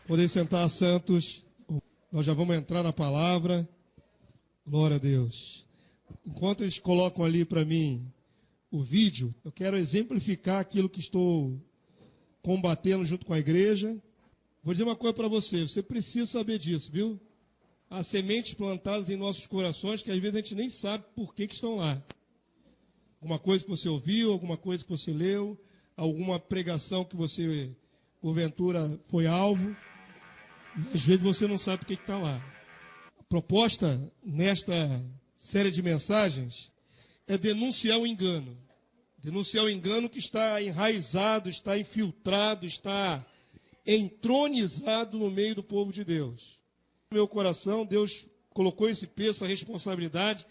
Poder sentar, santos. Nós já vamos entrar na palavra. Glória a Deus. Enquanto eles colocam ali para mim o vídeo, eu quero exemplificar aquilo que estou combatendo junto com a igreja. Vou dizer uma coisa para você. Você precisa saber disso, viu? Há sementes plantadas em nossos corações que às vezes a gente nem sabe por que estão lá. Alguma coisa que você ouviu, alguma coisa que você leu, alguma pregação que você, porventura, foi alvo. E às vezes você não sabe por que está lá. A proposta nesta série de mensagens é denunciar o engano. Denunciar o engano que está enraizado, está infiltrado, está entronizado no meio do povo de Deus. No meu coração, Deus colocou esse peso, essa responsabilidade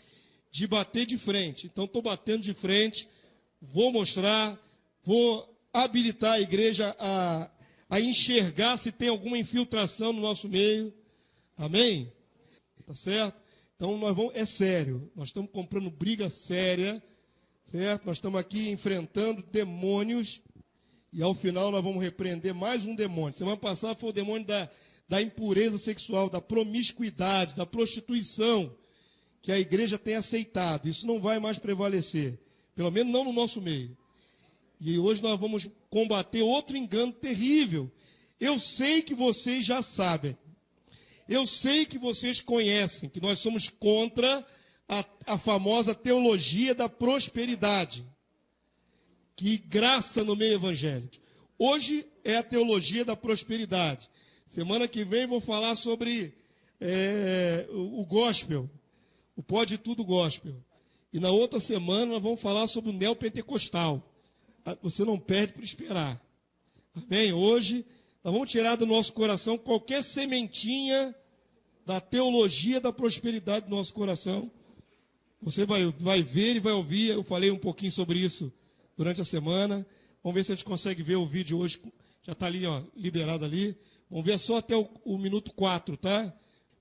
de bater de frente. Então, estou batendo de frente, vou mostrar, vou habilitar a igreja a enxergar se tem alguma infiltração no nosso meio. Amém? Tá certo? Então, é sério. Nós estamos comprando briga séria, certo? Nós estamos aqui enfrentando demônios e, ao final, nós vamos repreender mais um demônio. Semana passada foi o demônio da impureza sexual, da promiscuidade, da prostituição, que a igreja tem aceitado. Isso não vai mais prevalecer, pelo menos não no nosso meio. E hoje nós vamos combater outro engano terrível. Eu sei que vocês já sabem. Eu sei que vocês conhecem, que nós somos contra a famosa teologia da prosperidade, que graça no meio evangélico. Hoje é a teologia da prosperidade. Semana que vem vou falar sobre o gospel, o pode tudo gospel. E na outra semana nós vamos falar sobre o neopentecostal. Você não perde para esperar. Amém? Hoje nós vamos tirar do nosso coração qualquer sementinha da teologia da prosperidade do nosso coração. Você vai ver e vai ouvir. Eu falei um pouquinho sobre isso durante a semana. Vamos ver se a gente consegue ver o vídeo hoje. Já está ali, ó, liberado ali. Vamos ver só até o minuto 4, tá?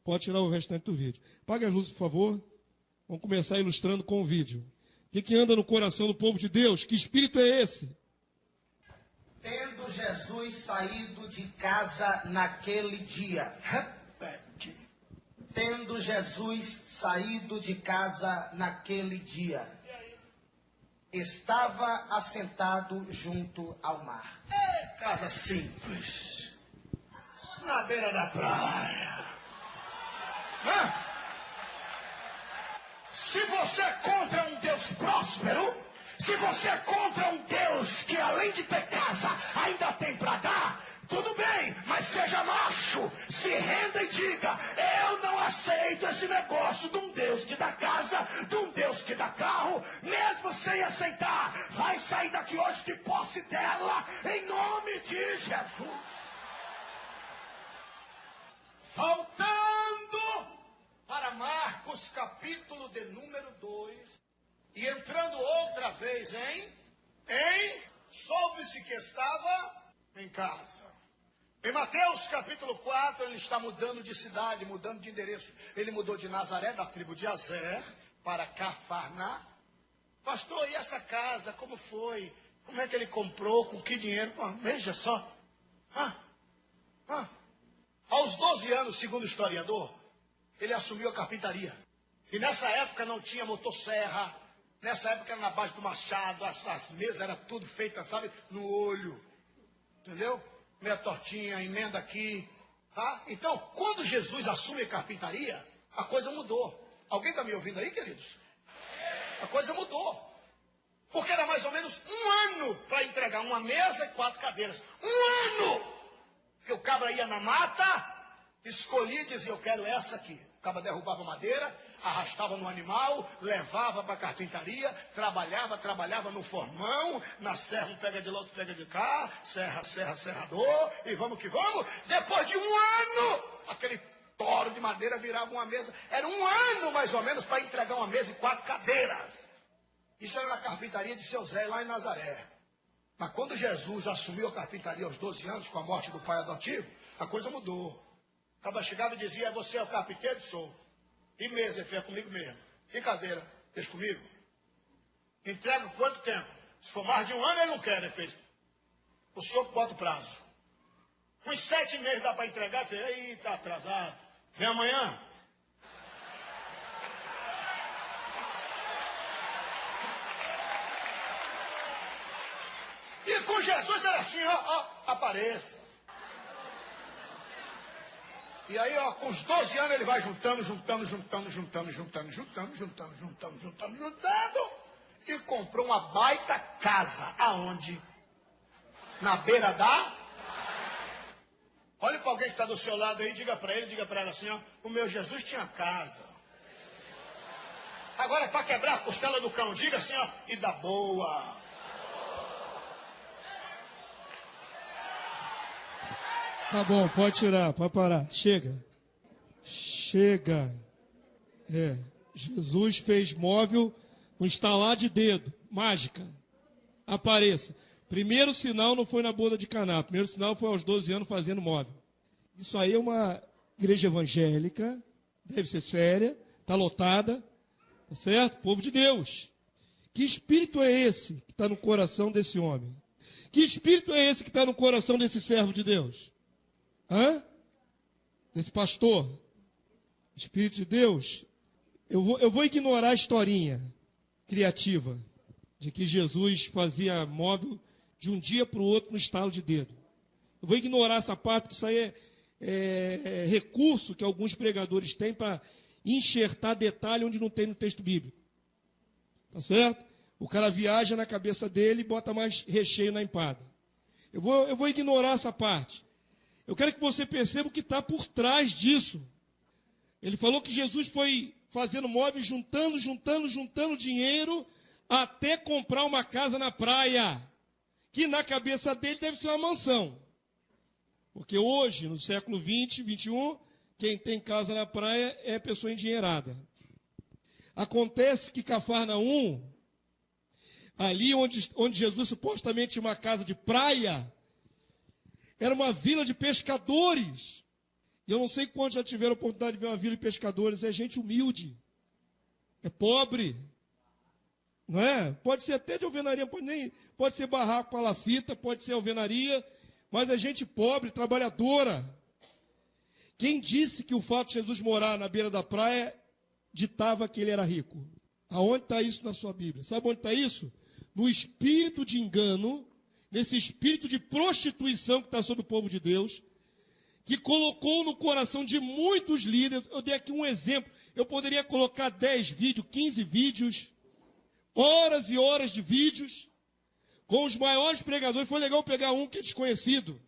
Pode tirar o restante do vídeo. Apague as luzes, por favor. Vamos começar ilustrando com o vídeo. O que anda no coração do povo de Deus? Que espírito é esse? Tendo Jesus saído de casa naquele dia. Repete. Tendo Jesus saído de casa naquele dia, estava assentado junto ao mar. Casa simples, na beira da praia. Se você é contra um Deus próspero, se você é contra um Deus que além de ter casa ainda tem para dar, tudo bem, mas seja macho, se renda e diga: eu não aceito esse negócio de um Deus que dá casa, de um Deus que dá carro. Mesmo sem aceitar, vai sair daqui hoje de posse dela, em nome de Jesus. Voltando para Marcos, capítulo de número 2, e entrando outra vez soube-se que estava em casa. Em Mateus capítulo 4, ele está mudando de cidade, mudando de endereço. Ele mudou de Nazaré, da tribo de Azer, para Cafarnaum. Pastor, e essa casa, como foi? Como é que ele comprou? Com que dinheiro? Veja só. Aos 12 anos, segundo o historiador, ele assumiu a carpintaria. E nessa época não tinha motosserra. Nessa época era na base do machado. As mesas eram tudo feitas, sabe, no olho. Entendeu? Meia tortinha, emenda aqui. Tá? Então, quando Jesus assume a carpintaria, a coisa mudou. Alguém está me ouvindo aí, queridos? A coisa mudou. Porque era mais ou menos um ano para entregar uma mesa e 4 cadeiras. Um ano! Porque o cabra ia na mata, escolhia e dizia: eu quero essa aqui. O cabra derrubava madeira, arrastava no animal, levava para a carpintaria, trabalhava no formão, na serra, um pega de lá, outro pega de cá, serrador, e vamos que vamos. Depois de um ano, aquele toro de madeira virava uma mesa. Era um ano, mais ou menos, para entregar uma mesa e 4 cadeiras. Isso era na carpintaria de seu Zé, lá em Nazaré. Mas quando Jesus assumiu a carpintaria aos 12 anos, com a morte do pai adotivo, a coisa mudou. O cabra chegava e dizia: você é o carpinteiro? Sou. E mesa, ele fez comigo mesmo. E cadeira, fez comigo. Entrega quanto tempo? Se for mais de um ano, ele não quer, ele fez. O senhor bota o prazo. Uns 7 meses dá para entregar. Eu falei, aí, está atrasado. Vem amanhã. E com Jesus era assim, apareça. E aí, com os 12 anos, ele vai juntando. E comprou uma baita casa. Aonde? Na beira da... Olha para alguém que está do seu lado aí, diga para ela assim, o meu Jesus tinha casa. Agora, para quebrar a costela do cão, diga assim, e da boa. Tá bom, pode tirar, pode parar. Chega. Jesus fez móvel no estalar de dedo, mágica. Apareça. Primeiro sinal não foi na boda de Caná. Primeiro sinal foi aos 12 anos fazendo móvel. Isso aí é uma igreja evangélica, deve ser séria, está lotada, tá certo? Povo de Deus. Que espírito é esse que está no coração desse homem? Que espírito é esse que está no coração desse servo de Deus? Desse pastor? Espírito de Deus? Eu vou ignorar a historinha criativa de que Jesus fazia móvel de um dia para o outro no estalo de dedo. Eu vou ignorar essa parte, porque isso aí é recurso que alguns pregadores têm para enxertar detalhe onde não tem no texto bíblico. Tá certo? O cara viaja na cabeça dele e bota mais recheio na empada. Eu vou ignorar essa parte. Eu quero que você perceba o que está por trás disso. Ele falou que Jesus foi fazendo móveis, juntando dinheiro até comprar uma casa na praia, que na cabeça dele deve ser uma mansão. Porque hoje, no século 20, 21, quem tem casa na praia é pessoa endinheirada. Acontece que Cafarnaum, ali onde Jesus supostamente tinha uma casa de praia, era uma vila de pescadores. E eu não sei quantos já tiveram a oportunidade de ver uma vila de pescadores. É gente humilde, é pobre. Não é? Pode ser até de alvenaria, pode ser barraco, palafita, pode ser alvenaria, mas é gente pobre, trabalhadora. Quem disse que o fato de Jesus morar na beira da praia ditava que ele era rico? Aonde está isso na sua Bíblia? Sabe onde está isso? No espírito de engano, nesse espírito de prostituição que está sobre o povo de Deus, que colocou no coração de muitos líderes. Eu dei aqui um exemplo. Eu poderia colocar 10 vídeos, 15 vídeos, horas e horas de vídeos, com os maiores pregadores. Foi legal pegar um que é desconhecido.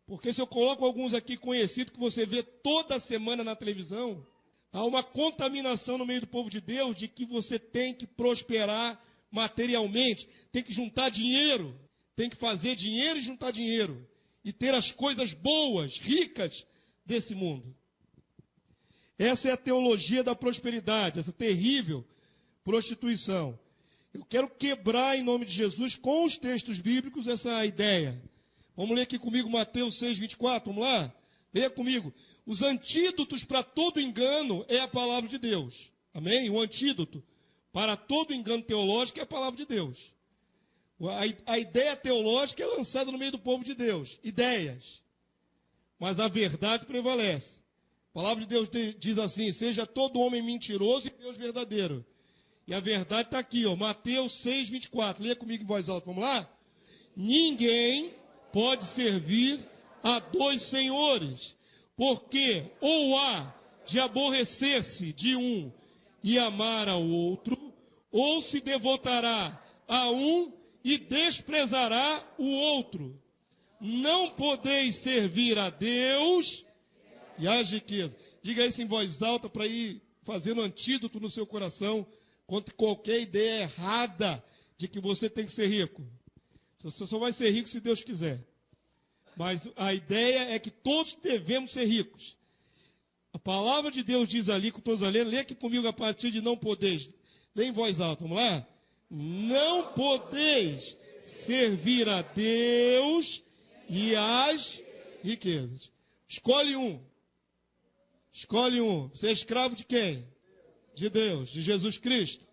Porque se eu coloco alguns aqui conhecidos, que você vê toda semana na televisão, há uma contaminação no meio do povo de Deus de que você tem que prosperar materialmente, tem que juntar dinheiro, tem que fazer dinheiro e juntar dinheiro, e ter as coisas boas, ricas desse mundo. Essa é a teologia da prosperidade, essa terrível prostituição. Eu quero quebrar em nome de Jesus, com os textos bíblicos, essa ideia. Vamos ler aqui comigo Mateus 6, 24, vamos lá? Leia comigo. Os antídotos para todo engano é a palavra de Deus. Amém? O antídoto para todo engano teológico é a palavra de Deus. A ideia teológica é lançada no meio do povo de Deus. Ideias. Mas a verdade prevalece. A palavra de Deus diz assim: seja todo homem mentiroso e Deus verdadeiro. E a verdade está aqui, Mateus 6, 24. Leia comigo em voz alta, vamos lá? Ninguém pode servir a dois senhores, porque ou há de aborrecer-se de um e amar ao outro, ou se devotará a um e desprezará o outro. Não podeis servir a Deus e às riquezas. Diga isso em voz alta para ir fazendo antídoto no seu coração contra qualquer ideia errada de que você tem que ser rico. Você só vai ser rico se Deus quiser. Mas a ideia é que todos devemos ser ricos. A palavra de Deus diz ali, com todos a ler, lê aqui comigo a partir de não podeis. Lê em voz alta, vamos lá? Não podeis servir a Deus e às riquezas. Escolhe um. Escolhe um. Você é escravo de quem? De Deus, de Jesus Cristo.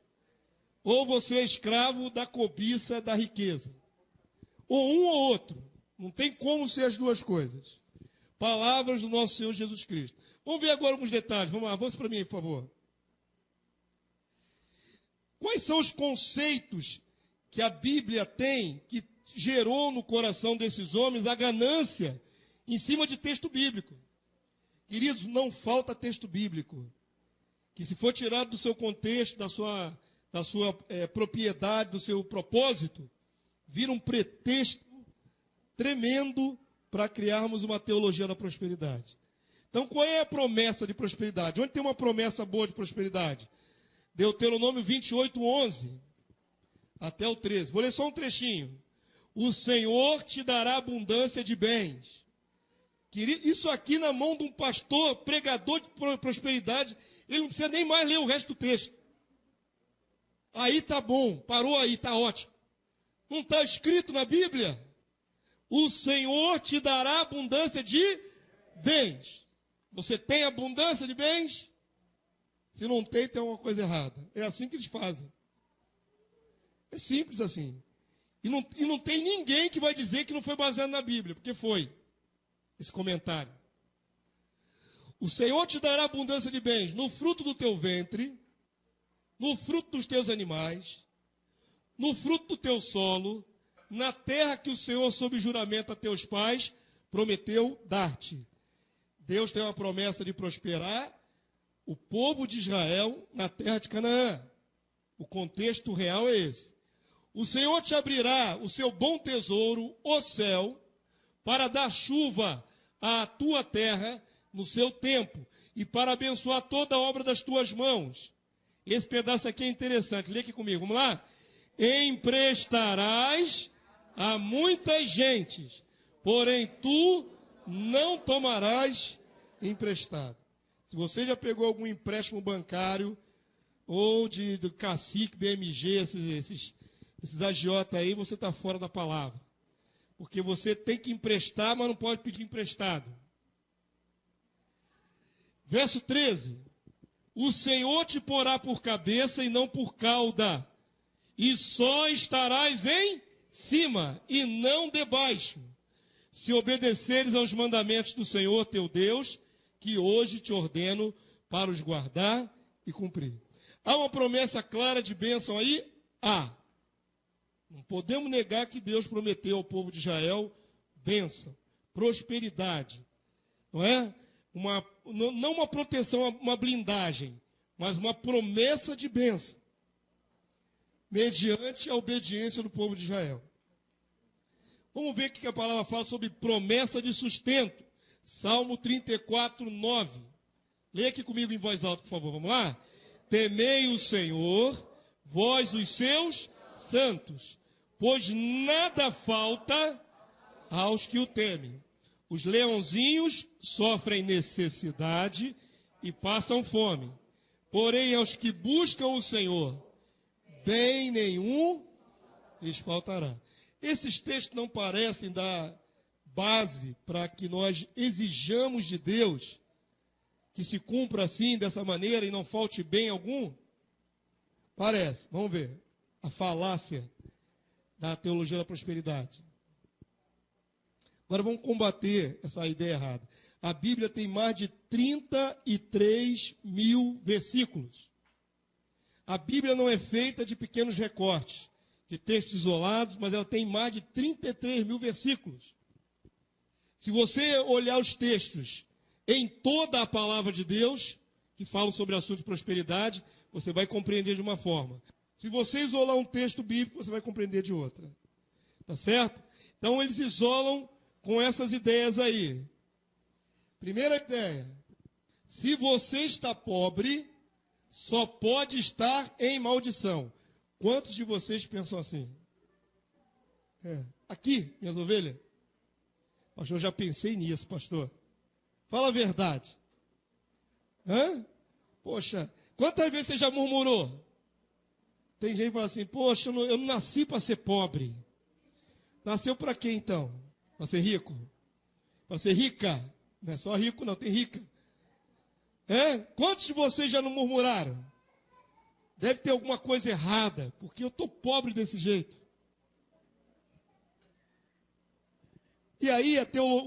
Ou você é escravo da cobiça da riqueza. Ou um ou outro. Não tem como ser as duas coisas. Palavras do nosso Senhor Jesus Cristo. Vamos ver agora alguns detalhes. Vamos lá, avance para mim, por favor. Quais são os conceitos que a Bíblia tem que gerou no coração desses homens a ganância em cima de texto bíblico? Queridos, não falta texto bíblico que, se for tirado do seu contexto, da sua propriedade, do seu propósito, vira um pretexto tremendo para criarmos uma teologia da prosperidade. Então, qual é a promessa de prosperidade? Onde tem uma promessa boa de prosperidade? Deuteronômio 28, 11 até o 13. Vou ler só um trechinho. O Senhor te dará abundância de bens. Isso aqui na mão de um pastor, pregador de prosperidade, ele não precisa nem mais ler o resto do texto. Aí tá bom, parou aí, tá ótimo. Não está escrito na Bíblia? O Senhor te dará abundância de bens. Você tem abundância de bens? Se não tem, tem alguma coisa errada. É assim que eles fazem. É simples assim. E não tem ninguém que vai dizer que não foi baseado na Bíblia, porque foi esse comentário. O Senhor te dará abundância de bens no fruto do teu ventre, no fruto dos teus animais, no fruto do teu solo, na terra que o Senhor, sob juramento a teus pais, prometeu dar-te. Deus tem uma promessa de prosperar o povo de Israel na terra de Canaã. O contexto real é esse. O Senhor te abrirá o seu bom tesouro, o céu, para dar chuva à tua terra no seu tempo e para abençoar toda a obra das tuas mãos. Esse pedaço aqui é interessante. Lê aqui comigo, vamos lá? Emprestarás a muitas gentes, porém tu não tomarás emprestado. Se você já pegou algum empréstimo bancário ou de cacique, BMG, esses agiotas aí, você está fora da palavra. Porque você tem que emprestar, mas não pode pedir emprestado. Verso 13. O Senhor te porá por cabeça e não por cauda, e só estarás em cima e não debaixo, se obedeceres aos mandamentos do Senhor teu Deus, que hoje te ordeno para os guardar e cumprir. Há uma promessa clara de bênção aí? Há. Não podemos negar que Deus prometeu ao povo de Israel bênção, prosperidade. Não é? Não uma proteção, uma blindagem, mas uma promessa de bênção, mediante a obediência do povo de Israel. Vamos ver o que a palavra fala sobre promessa de sustento. Salmo 34, 9. Leia aqui comigo em voz alta, por favor. Vamos lá? Temei o Senhor, vós os seus santos, pois nada falta aos que o temem. Os leãozinhos sofrem necessidade e passam fome. Porém, aos que buscam o Senhor, bem nenhum lhes faltará. Esses textos não parecem dar base para que nós exijamos de Deus que se cumpra assim, dessa maneira, e não falte bem algum? Parece. Vamos ver. A falácia da teologia da prosperidade. Agora vamos combater essa ideia errada. A Bíblia tem mais de 33 mil versículos. A Bíblia não é feita de pequenos recortes, de textos isolados, mas ela tem mais de 33 mil versículos. Se você olhar os textos em toda a palavra de Deus, que falam sobre assuntos de prosperidade, você vai compreender de uma forma. Se você isolar um texto bíblico, você vai compreender de outra. Tá certo? Então eles isolam com essas ideias aí. Primeira ideia: se você está pobre, só pode estar em maldição. Quantos de vocês pensam assim? Aqui, minhas ovelhas? Pastor, eu já pensei nisso, pastor. Fala a verdade. Poxa, quantas vezes você já murmurou? Tem gente que fala assim, poxa, eu não nasci para ser pobre. Nasceu para quê então? Para ser rico? Para ser rica? Não é só rico não, tem rica. Quantos de vocês já não murmuraram? Deve ter alguma coisa errada, porque eu estou pobre desse jeito. E aí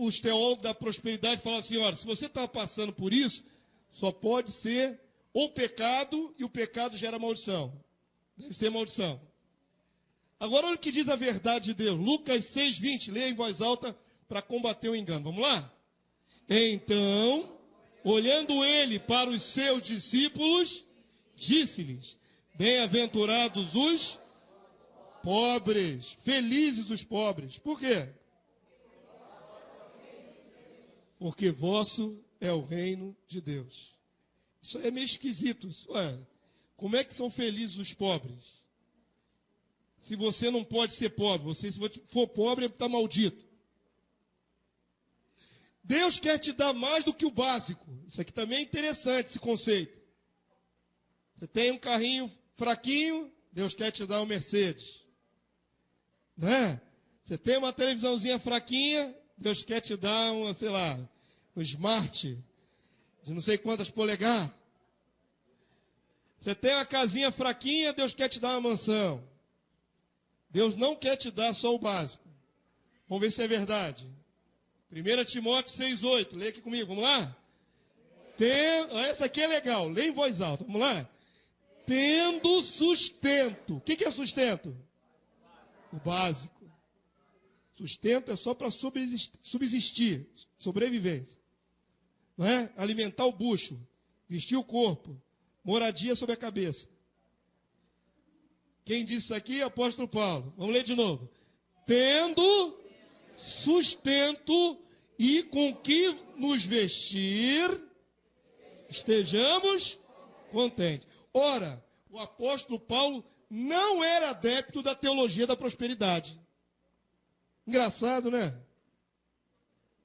os teólogos da prosperidade falam assim, olha, se você está passando por isso, só pode ser ou pecado, e o pecado gera maldição. Deve ser maldição. Agora olha o que diz a verdade de Deus. Lucas 6:20, leia em voz alta para combater o engano. Vamos lá? Então, olhando ele para os seus discípulos, disse-lhes, bem-aventurados os pobres, felizes os pobres. Por quê? Porque vosso é o reino de Deus. Isso é meio esquisito. Ué, como é que são felizes os pobres? Se você não pode ser pobre, se você for pobre, está maldito. Deus quer te dar mais do que o básico. Isso aqui também é interessante, esse conceito. Você tem um carrinho fraquinho, Deus quer te dar um Mercedes. Né? Você tem uma televisãozinha fraquinha, Deus quer te dar um Smart, de não sei quantas polegadas. Você tem uma casinha fraquinha, Deus quer te dar uma mansão. Deus não quer te dar só o básico. Vamos ver se é verdade. 1 Timóteo 6:8, leia aqui comigo, vamos lá? Essa aqui é legal, leia em voz alta, vamos lá? Tendo sustento. O que é sustento? O básico. Sustento é só para subsistir, sobrevivência. Não é? Alimentar o bucho, vestir o corpo, moradia sobre a cabeça. Quem disse isso aqui é o apóstolo Paulo. Vamos ler de novo. Tendo sustento e com que nos vestir, estejamos contentes. Ora, o apóstolo Paulo não era adepto da teologia da prosperidade. Engraçado, né?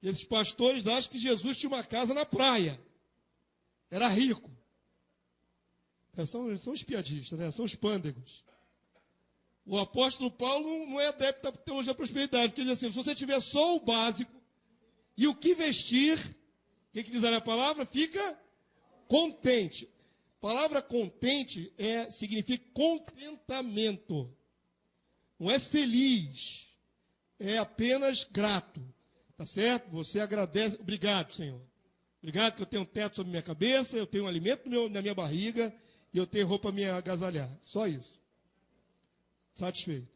Esses pastores acham que Jesus tinha uma casa na praia. Era rico. São os piadistas, né? São os pândegos. O apóstolo Paulo não é adepto da teologia da prosperidade, porque ele diz assim, se você tiver só o básico e o que vestir, o que diz ali a palavra? Fica contente. A palavra contente significa contentamento. Não é feliz, é apenas grato. Tá certo? Você agradece. Obrigado, Senhor. Obrigado que eu tenho um teto sobre minha cabeça, eu tenho um alimento na minha barriga e eu tenho roupa para me agasalhar. Só isso. Satisfeito.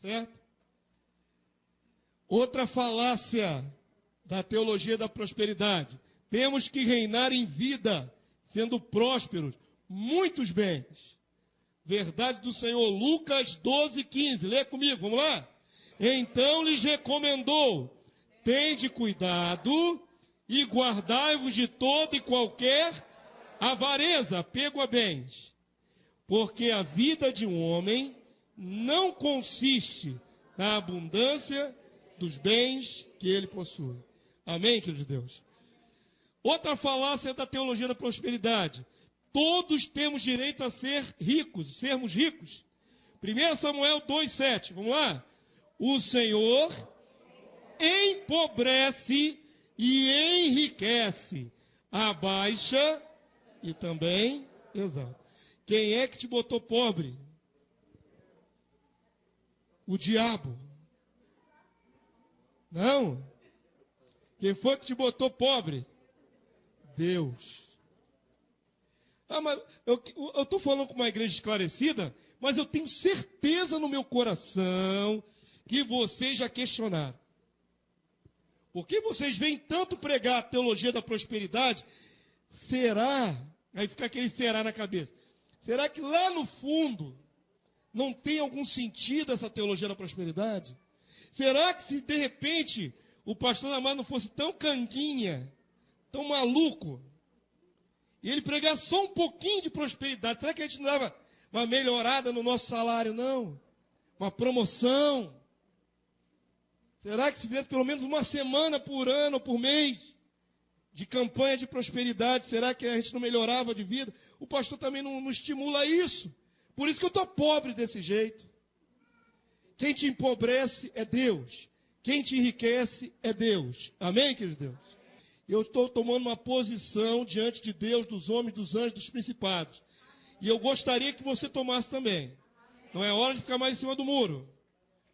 Certo? Outra falácia da teologia da prosperidade. Temos que reinar em vida, sendo prósperos, muitos bens. Verdade do Senhor, Lucas 12:15. Lê comigo, vamos lá? Então lhes recomendou, tende cuidado e guardai-vos de toda e qualquer avareza, apego a bens. Porque a vida de um homem não consiste na abundância dos bens que ele possui. Amém, querido de Deus? Outra falácia da teologia da prosperidade. Todos temos direito a ser ricos, sermos ricos. 1 Samuel 2:7, vamos lá? O Senhor empobrece e enriquece, abaixa e também exalta. Quem é que te botou pobre? O diabo. Não. Quem foi que te botou pobre? Deus. Mas eu estou falando com uma igreja esclarecida, mas eu tenho certeza no meu coração que vocês já questionaram. Por que vocês vêm tanto pregar a teologia da prosperidade? Será? Aí fica aquele será na cabeça. Será que lá no fundo não tem algum sentido essa teologia da prosperidade? Será que se de repente o pastor Amado não fosse tão canguinha, tão maluco, e ele pregasse só um pouquinho de prosperidade, será que a gente não dava uma melhorada no nosso salário, não? Uma promoção? Será que se fizesse pelo menos uma semana por ano ou por mês de campanha de prosperidade, será que a gente não melhorava de vida? O pastor também não estimula isso. Por isso que eu estou pobre desse jeito. Quem te empobrece é Deus. Quem te enriquece é Deus. Amém, querido Deus? Eu estou tomando uma posição diante de Deus, dos homens, dos anjos, dos principados. E eu gostaria que você tomasse também. Não é hora de ficar mais em cima do muro.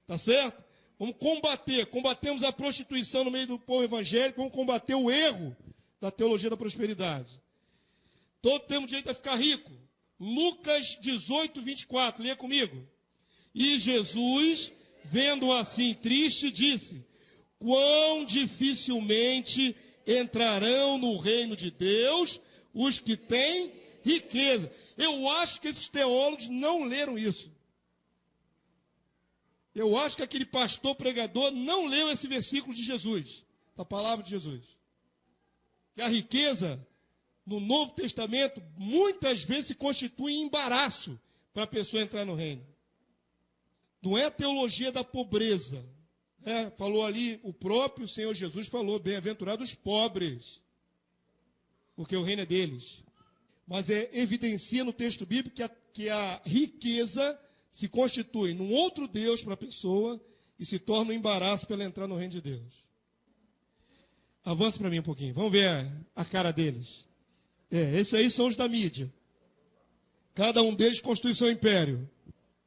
Tá certo? Vamos combater. Combatemos a prostituição no meio do povo evangélico. Vamos combater o erro da teologia da prosperidade. Todos temos direito a ficar rico. Lucas 18, 24. Leia comigo. E Jesus, vendo assim triste, disse: quão dificilmente entrarão no reino de Deus os que têm riqueza. Eu acho que esses teólogos não leram isso. Eu acho que aquele pastor pregador não leu esse versículo de Jesus, essa palavra de Jesus. Que a riqueza, no Novo Testamento, muitas vezes se constitui em embaraço para a pessoa entrar no reino. Não é a teologia da pobreza. Falou ali, o próprio Senhor Jesus falou, bem-aventurados os pobres, porque o reino é deles. Mas evidencia no texto bíblico que a riqueza se constitui num outro Deus para a pessoa e se torna um embaraço para ela entrar no reino de Deus. Avance para mim um pouquinho, vamos ver a cara deles. Esses aí são os da mídia. Cada um deles constitui seu império.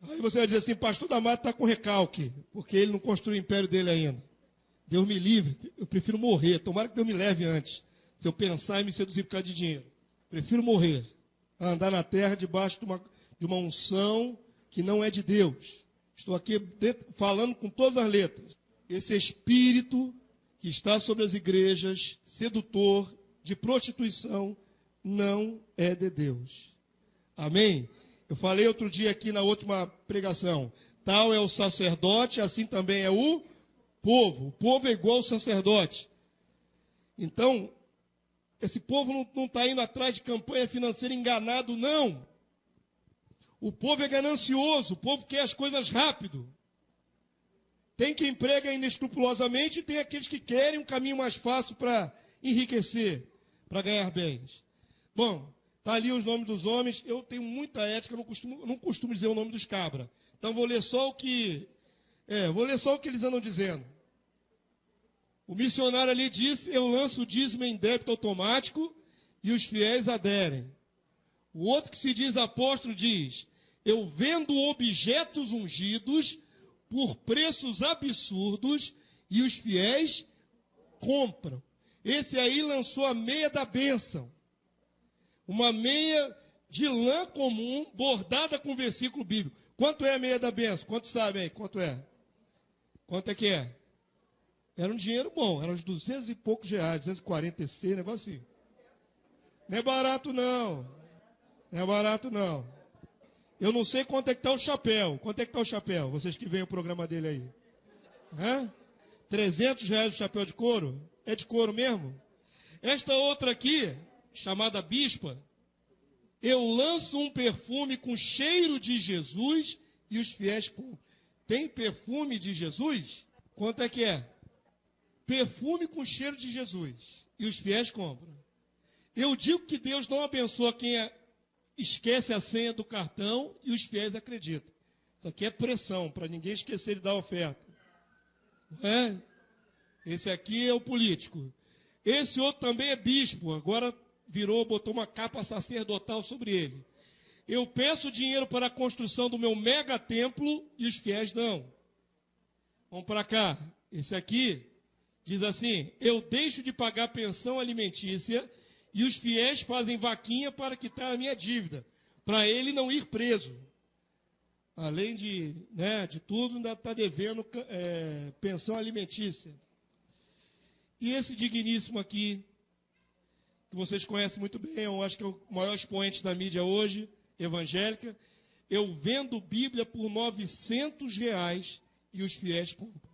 Aí você vai dizer assim, pastor Damásio está com recalque, porque ele não construiu o império dele ainda. Deus me livre, eu prefiro morrer, tomara que Deus me leve antes, se eu pensar em me seduzir por causa de dinheiro. Prefiro morrer, a andar na terra debaixo de uma unção que não é de Deus. Estou aqui falando com todas as letras. Esse espírito que está sobre as igrejas, sedutor, de prostituição, não é de Deus. Amém? Eu falei outro dia aqui na última pregação, tal é o sacerdote, assim também é o povo. O povo é igual ao sacerdote. Então, esse povo não está indo atrás de campanha financeira enganado, não. O povo é ganancioso, o povo quer as coisas rápido. Tem quem emprega inescrupulosamente e tem aqueles que querem um caminho mais fácil para enriquecer, para ganhar bens. Bom, está ali os nomes dos homens. Eu tenho muita ética, não costumo dizer o nome dos cabras. Então vou ler só o que eles andam dizendo. O missionário ali disse, eu lanço o dízimo em débito automático e os fiéis aderem. O outro que se diz apóstolo diz, eu vendo objetos ungidos por preços absurdos e os fiéis compram. Esse aí lançou a meia da bênção. Uma meia de lã comum, bordada com versículo bíblico. Quanto é a meia da bênção? Quantos sabem aí? Quanto é? Quanto é que é? Era um dinheiro bom, era uns 200 e poucos reais, 246, negócio assim. Não é barato não. Não é barato não. Eu não sei quanto é que está o chapéu. Quanto é que está o chapéu? Vocês que veem o programa dele aí. 300 reais o chapéu de couro? É de couro mesmo? Esta outra aqui, chamada bispa, eu lanço um perfume com cheiro de Jesus e os fiéis compram. Tem perfume de Jesus? Quanto é que é? Perfume com cheiro de Jesus e os fiéis compram. Eu digo que Deus não abençoa quem esquece a senha do cartão e os fiéis acreditam. Isso aqui é pressão, para ninguém esquecer de dar oferta. Não é? Esse aqui é o político. Esse outro também é bispo, agora botou uma capa sacerdotal sobre ele. Eu peço dinheiro para a construção do meu mega templo e os fiéis dão. Vamos para cá. Esse aqui diz assim, eu deixo de pagar pensão alimentícia e os fiéis fazem vaquinha para quitar a minha dívida, para ele não ir preso. Além de tudo, ainda está devendo pensão alimentícia. E esse digníssimo aqui, que vocês conhecem muito bem, eu acho que é o maior expoente da mídia hoje, evangélica, eu vendo Bíblia por 900 reais e os fiéis compram.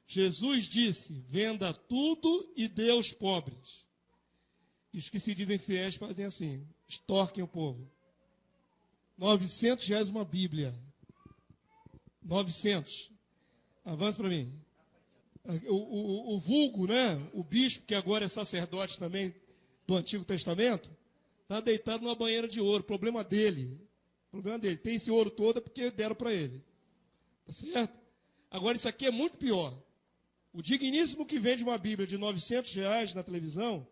Jesus disse, venda tudo e dê aos pobres. E os que se dizem fiéis fazem assim, extorquem o povo. 900 reais uma Bíblia. 900. Avança para mim. O vulgo, né? O bispo, que agora é sacerdote também do Antigo Testamento, está deitado numa banheira de ouro. Problema dele. Problema dele. Tem esse ouro todo porque deram para ele. Tá certo? Agora, isso aqui é muito pior. O digníssimo que vende uma Bíblia de 900 reais na televisão,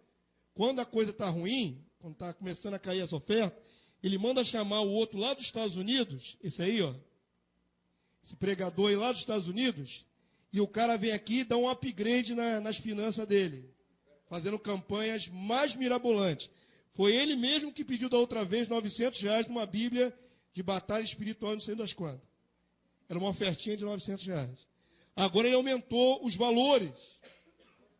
quando a coisa está ruim, quando está começando a cair as ofertas, ele manda chamar o outro lá dos Estados Unidos, esse aí, ó, esse pregador aí lá dos Estados Unidos, E o cara vem aqui e dá um upgrade nas finanças dele, fazendo campanhas mais mirabolantes. Foi ele mesmo que pediu da outra vez R$900 numa Bíblia de batalha espiritual, não sei das quantas. Era uma ofertinha de R$900. Agora ele aumentou os valores.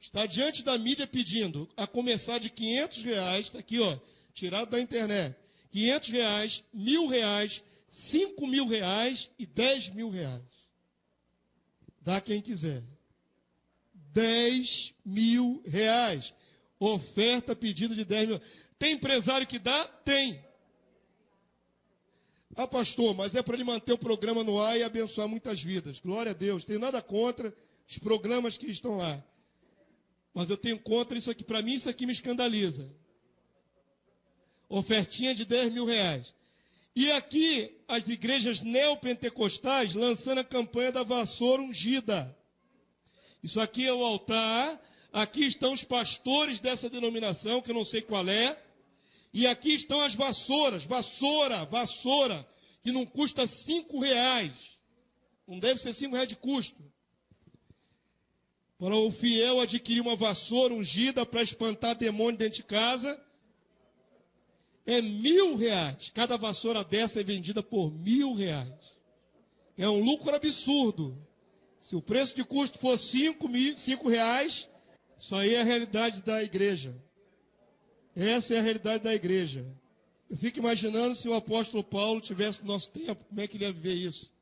Está diante da mídia pedindo, a começar de R$500, está aqui, ó, tirado da internet, R$500, R$1.000, R$5.000 e R$10.000. Dá quem quiser. R$10.000. Oferta pedida de R$10.000. Tem empresário que dá? Tem. Ah, pastor, mas é para ele manter o programa no ar e abençoar muitas vidas. Glória a Deus. Tenho nada contra os programas que estão lá. Mas eu tenho contra isso aqui. Para mim, isso aqui me escandaliza. Ofertinha de R$10.000. E aqui, as igrejas neopentecostais lançando a campanha da vassoura ungida. Isso aqui é o altar. Aqui estão os pastores dessa denominação, que eu não sei qual é. E aqui estão as vassouras. Vassoura, que não custa R$5. Não deve ser R$5 de custo. Para o fiel adquirir uma vassoura ungida para espantar demônio dentro de casa, é R$1.000. Cada vassoura dessa é vendida por R$1.000. É um lucro absurdo. Se o preço de custo for R$5, isso aí é a realidade da igreja. Essa é a realidade da igreja. Eu fico imaginando se o apóstolo Paulo tivesse no nosso tempo, como é que ele ia viver isso?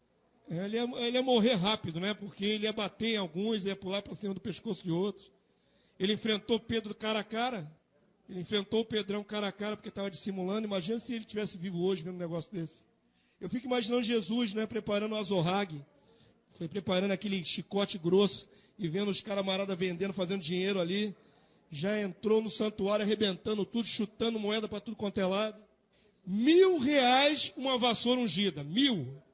Ele ia morrer rápido, né? Porque ele ia bater em alguns, ia pular para cima do pescoço de outros. Ele enfrentou Pedro cara a cara. Ele enfrentou o Pedrão cara a cara porque estava dissimulando. Imagina se ele estivesse vivo hoje vendo um negócio desse. Eu fico imaginando Jesus, né, preparando o azorrague. Foi preparando aquele chicote grosso e vendo os camarada vendendo, fazendo dinheiro ali. Já entrou no santuário arrebentando tudo, chutando moeda para tudo quanto é lado. R$1.000 uma vassoura ungida. 1.000.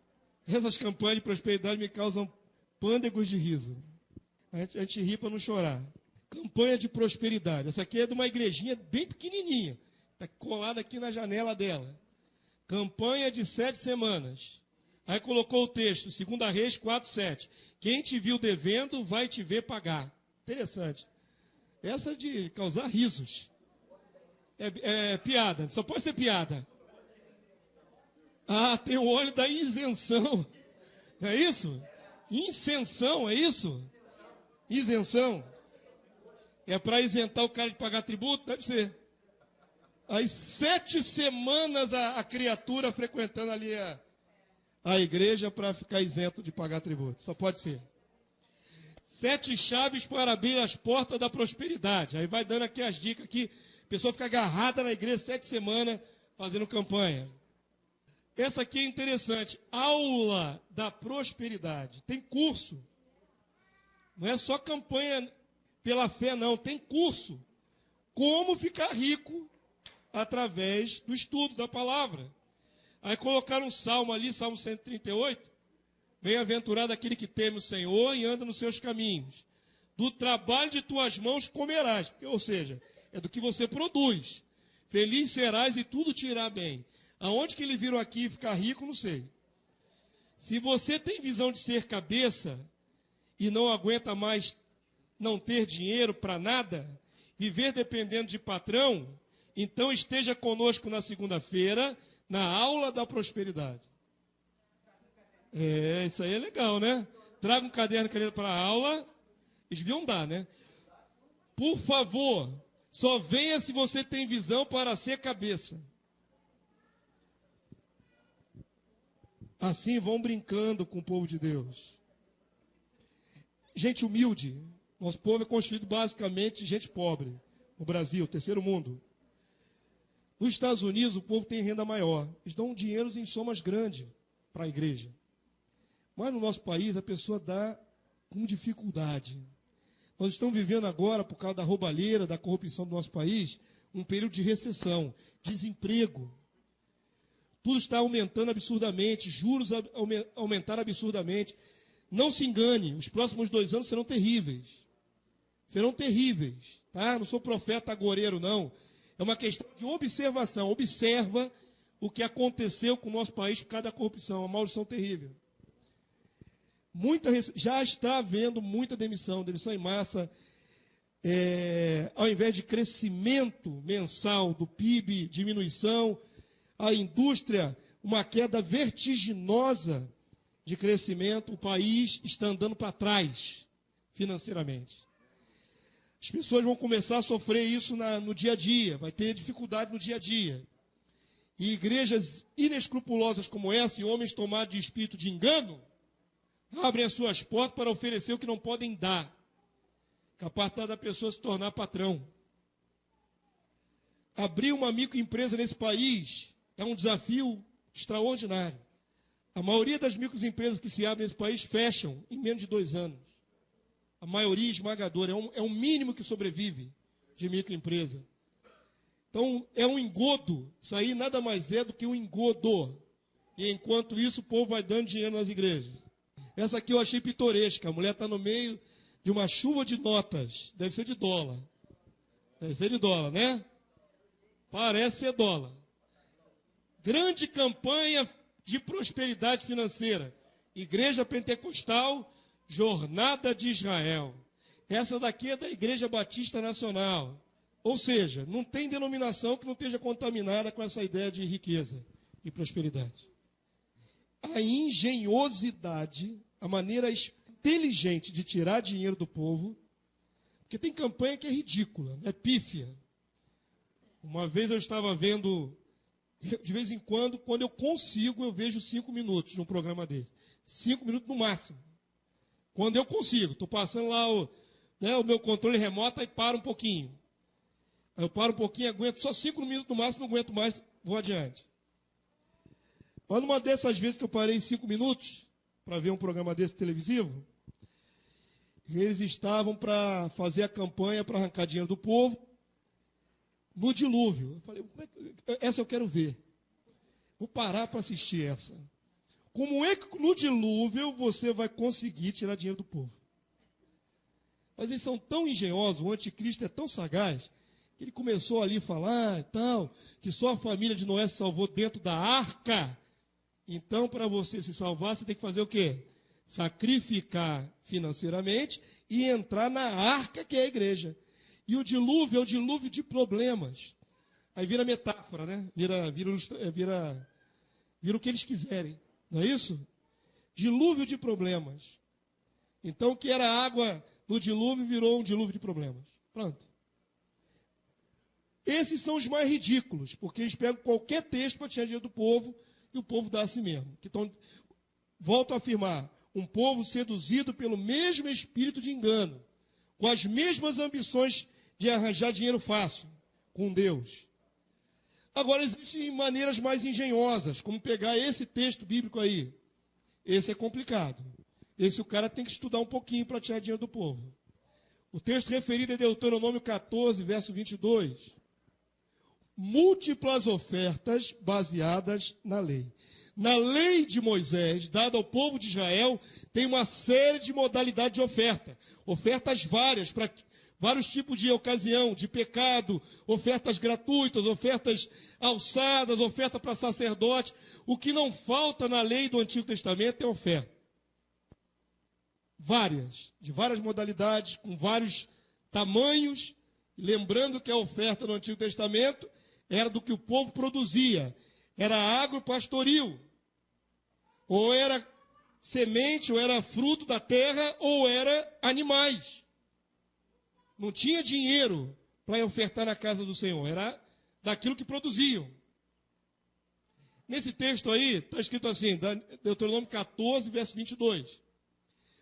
Essas campanhas de prosperidade me causam pândegos de riso. A gente ri para não chorar. Campanha de prosperidade. Essa aqui é de uma igrejinha bem pequenininha. Está colada aqui na janela dela. Campanha de 7 semanas. Aí colocou o texto, 2 Reis 4:7. Quem te viu devendo vai te ver pagar. Interessante. Essa de causar risos. É piada, só pode ser piada. Ah, tem o óleo da isenção. É isso? Isenção, é isso? Isenção. É para isentar o cara de pagar tributo? Deve ser. Aí 7 semanas a criatura frequentando ali a igreja para ficar isento de pagar tributo. Só pode ser. 7 chaves para abrir as portas da prosperidade. Aí vai dando aqui as dicas aqui. A pessoa fica agarrada na igreja 7 semanas fazendo campanha. Essa aqui é interessante. Aula da prosperidade. Tem curso. Não é só campanha pela fé, não. Tem curso. Como ficar rico através do estudo da palavra. Aí colocaram um salmo ali, Salmo 138. Bem-aventurado aquele que teme o Senhor e anda nos seus caminhos. Do trabalho de tuas mãos comerás. Ou seja, é do que você produz. Feliz serás e tudo te irá bem. Aonde que eles viram aqui ficar rico, não sei. Se você tem visão de ser cabeça e não aguenta mais não ter dinheiro para nada, viver dependendo de patrão, então esteja conosco na segunda-feira, na aula da prosperidade. Isso aí é legal, né? Traga um caderno para a aula, eles deviam dar, né? Por favor, só venha se você tem visão para ser cabeça. Assim vão brincando com o povo de Deus. Gente humilde. Nosso povo é constituído basicamente de gente pobre. No Brasil, terceiro mundo. Nos Estados Unidos, o povo tem renda maior. Eles dão dinheiro em somas grandes para a igreja. Mas no nosso país, a pessoa dá com dificuldade. Nós estamos vivendo agora, por causa da roubalheira, da corrupção do nosso país, um período de recessão, desemprego. Tudo está aumentando absurdamente, juros aumentaram absurdamente. Não se engane, os próximos 2 anos serão terríveis. Serão terríveis. Tá? Não sou profeta agoreiro, não. É uma questão de observação. Observa o que aconteceu com o nosso país por causa da corrupção, uma maldição terrível. Já está havendo muita demissão em massa. Ao invés de crescimento mensal do PIB, diminuição, a indústria, uma queda vertiginosa de crescimento, o país está andando para trás financeiramente. As pessoas vão começar a sofrer isso no dia a dia, vai ter dificuldade no dia a dia. E igrejas inescrupulosas como essa, e homens tomados de espírito de engano, abrem as suas portas para oferecer o que não podem dar. Capacidade da pessoa se tornar patrão. Abrir uma microempresa nesse país é um desafio extraordinário. A maioria das microempresas que se abrem nesse país fecham em menos de 2 anos. A maioria esmagadora. É um mínimo que sobrevive de microempresa. Então, é um engodo. Isso aí nada mais é do que um engodo. E enquanto isso, o povo vai dando dinheiro nas igrejas. Essa aqui eu achei pitoresca. A mulher está no meio de uma chuva de notas. Deve ser de dólar. Deve ser de dólar, né? Parece ser dólar. Grande campanha de prosperidade financeira. Igreja Pentecostal, Jornada de Israel. Essa daqui é da Igreja Batista Nacional. Ou seja, não tem denominação que não esteja contaminada com essa ideia de riqueza e prosperidade. A engenhosidade, a maneira inteligente de tirar dinheiro do povo, porque tem campanha que é ridícula, é pífia. Uma vez eu estava vendo, de vez em quando eu consigo, eu vejo 5 minutos num programa desse. 5 minutos no máximo. Quando eu consigo, estou passando lá o meu controle remoto e paro um pouquinho. Aí eu paro um pouquinho, aguento só 5 minutos no máximo, não aguento mais, vou adiante. Mas numa dessas vezes que eu parei 5 minutos para ver um programa desse televisivo, eles estavam para fazer a campanha para arrancar dinheiro do povo no dilúvio. Eu falei, essa eu quero ver. Vou parar para assistir essa. Como é que no dilúvio você vai conseguir tirar dinheiro do povo? Mas eles são tão engenhosos, o anticristo é tão sagaz, que ele começou ali a falar e tal, que só a família de Noé se salvou dentro da arca. Então, para você se salvar, você tem que fazer o quê? Sacrificar financeiramente e entrar na arca, que é a igreja. E o dilúvio é o dilúvio de problemas. Aí vira metáfora, né? Vira o que eles quiserem. Não é isso? Dilúvio de problemas. Então, o que era água do dilúvio virou um dilúvio de problemas. Pronto. Esses são os mais ridículos, porque eles pegam qualquer texto para tirar dinheiro do povo e o povo dá a si mesmo. Então, volto a afirmar, um povo seduzido pelo mesmo espírito de engano, com as mesmas ambições de arranjar dinheiro fácil com Deus. Agora, existem maneiras mais engenhosas, como pegar esse texto bíblico aí. Esse é complicado. Esse o cara tem que estudar um pouquinho para tirar dinheiro do povo. O texto referido é Deuteronômio 14, verso 22. Múltiplas ofertas baseadas na lei. Na lei de Moisés, dada ao povo de Israel, tem uma série de modalidades de oferta. Ofertas várias, para vários tipos de ocasião, de pecado, ofertas gratuitas, ofertas alçadas, oferta para sacerdote. O que não falta na lei do Antigo Testamento é oferta. De várias modalidades, com vários tamanhos. Lembrando que a oferta no Antigo Testamento era do que o povo produzia. Era agropastoril. Ou era semente, ou era fruto da terra, ou era animais. Não tinha dinheiro para ofertar na casa do Senhor. Era daquilo que produziam. Nesse texto aí, está escrito assim, Deuteronômio 14, verso 22.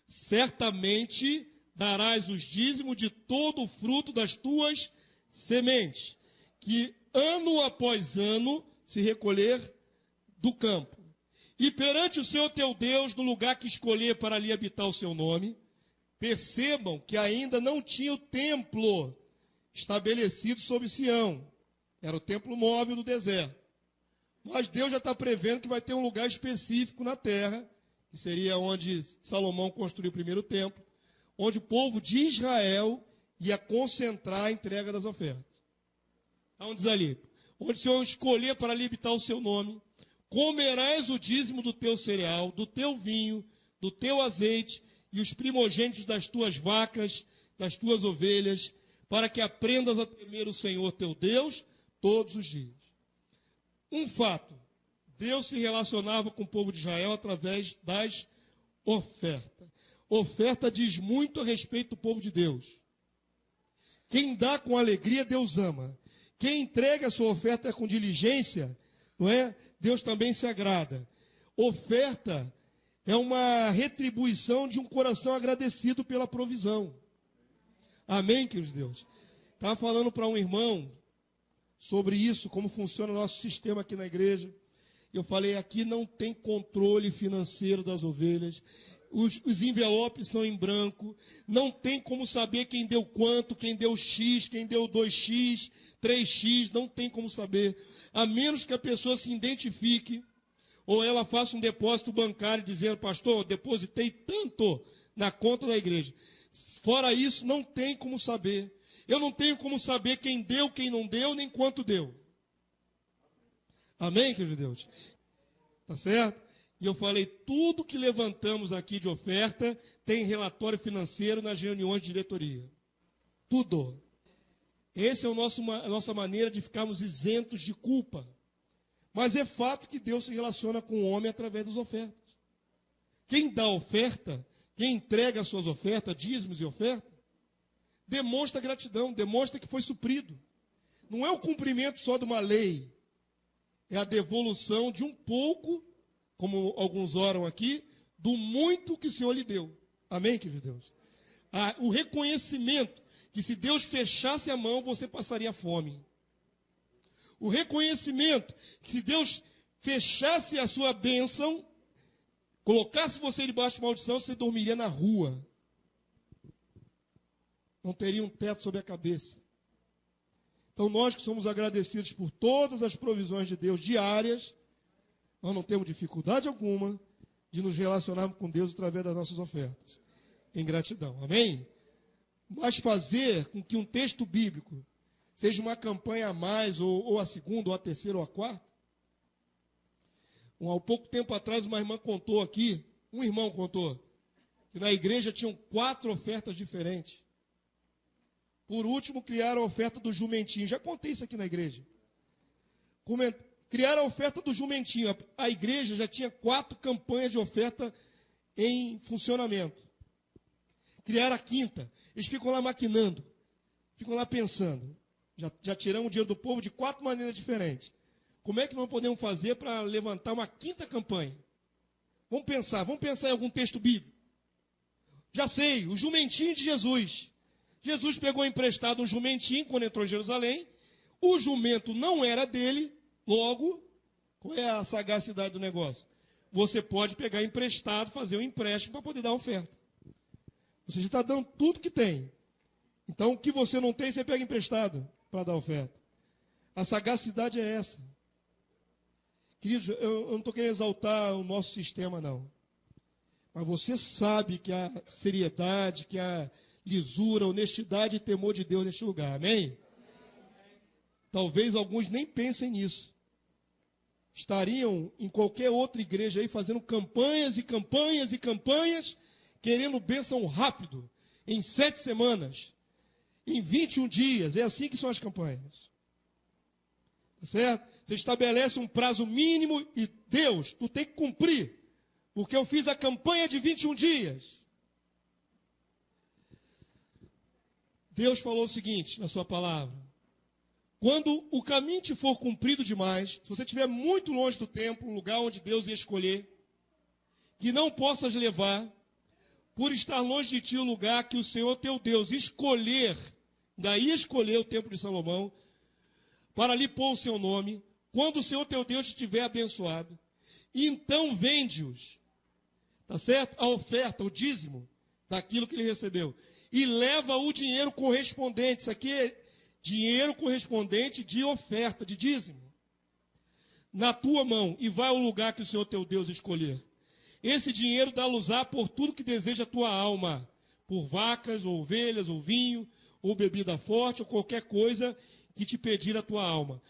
Certamente darás os dízimos de todo o fruto das tuas sementes, que ano após ano se recolher do campo. E perante o Senhor teu Deus, no lugar que escolher para ali habitar o seu nome, percebam que ainda não tinha o templo estabelecido sobre Sião. Era o templo móvel do deserto. Mas Deus já está prevendo que vai ter um lugar específico na terra, que seria onde Salomão construiu o primeiro templo, onde o povo de Israel ia concentrar a entrega das ofertas. Então diz ali, onde o Senhor escolher para ali habitar o seu nome, comerás o dízimo do teu cereal, do teu vinho, do teu azeite e os primogênitos das tuas vacas, das tuas ovelhas, para que aprendas a temer o Senhor teu Deus todos os dias. Um fato, Deus se relacionava com o povo de Israel através das ofertas. Oferta diz muito a respeito do povo de Deus. Quem dá com alegria, Deus ama. Quem entrega a sua oferta com diligência, não é? Deus também se agrada. Oferta é uma retribuição de um coração agradecido pela provisão. Amém, queridos Deus? Estava falando para um irmão sobre isso, como funciona o nosso sistema aqui na igreja. Eu falei, aqui não tem controle financeiro das ovelhas. Os envelopes são em branco. Não tem como saber quem deu quanto, quem deu X, quem deu 2X, 3X. Não tem como saber. A menos que a pessoa se identifique ou ela faça um depósito bancário dizendo, pastor, depositei tanto na conta da igreja. Fora isso, não tem como saber. Eu não tenho como saber quem deu, quem não deu, nem quanto deu. Amém, querido Deus? Tá certo? E eu falei, tudo que levantamos aqui de oferta tem relatório financeiro nas reuniões de diretoria. Tudo. Essa é a nossa maneira de ficarmos isentos de culpa. Mas é fato que Deus se relaciona com o homem através das ofertas. Quem dá oferta, quem entrega as suas ofertas, dízimos e ofertas, demonstra gratidão, demonstra que foi suprido. Não é o cumprimento só de uma lei, é a devolução de um pouco, como alguns oram aqui, do muito que o Senhor lhe deu. Amém, querido Deus? O reconhecimento que se Deus fechasse a mão, você passaria fome. O reconhecimento que se Deus fechasse a sua bênção, colocasse você debaixo de maldição, você dormiria na rua. Não teria um teto sobre a cabeça. Então, nós que somos agradecidos por todas as provisões de Deus diárias, nós não temos dificuldade alguma de nos relacionarmos com Deus através das nossas ofertas. Em gratidão. Amém? Mas fazer com que um texto bíblico seja uma campanha a mais, ou a segunda, ou a terceira, ou a quarta. Há pouco tempo atrás, uma irmã contou aqui, um irmão contou, que na igreja tinham 4 ofertas diferentes. Por último, criaram a oferta do jumentinho. Já contei isso aqui na igreja. Criaram a oferta do jumentinho. A igreja já tinha 4 campanhas de oferta em funcionamento. Criaram a 5ª. Eles ficam lá maquinando. Ficam lá pensando. Já tiramos o dinheiro do povo de 4 maneiras diferentes. Como é que nós podemos fazer para levantar uma 5ª campanha? Vamos pensar em algum texto bíblico. Já sei, o jumentinho de Jesus. Jesus pegou emprestado um jumentinho quando entrou em Jerusalém. O jumento não era dele, logo, qual é a sagacidade do negócio? Você pode pegar emprestado, fazer um empréstimo para poder dar oferta. Você já está dando tudo que tem. Então, o que você não tem, você pega emprestado para dar oferta. A sagacidade é essa. Queridos, eu não estou querendo exaltar o nosso sistema, não. Mas você sabe que a seriedade, que a lisura, honestidade e temor de Deus neste lugar. Amém? Talvez alguns nem pensem nisso. Estariam em qualquer outra igreja aí fazendo campanhas e campanhas e campanhas, querendo bênção rápido, em 7 semanas, em 21 dias. É assim que são as campanhas. Tá certo? Você estabelece um prazo mínimo e Deus, tu tem que cumprir. Porque eu fiz a campanha de 21 dias. Deus falou o seguinte na sua palavra. Quando o caminho te for cumprido demais, se você estiver muito longe do templo, um lugar onde Deus ia escolher, que não possas levar, por estar longe de ti o lugar que o Senhor teu Deus escolher, daí escolher o templo de Salomão, para ali pôr o seu nome, quando o Senhor teu Deus te tiver abençoado, então vende-os, tá certo? A oferta, o dízimo daquilo que ele recebeu, e leva o dinheiro correspondente. Isso aqui é dinheiro correspondente de oferta, de dízimo, na tua mão, e vai ao lugar que o Senhor teu Deus escolher. Esse dinheiro dá-los-á por tudo que deseja a tua alma, por vacas, ou ovelhas, ou vinho, ou bebida forte, ou qualquer coisa que te pedir a tua alma.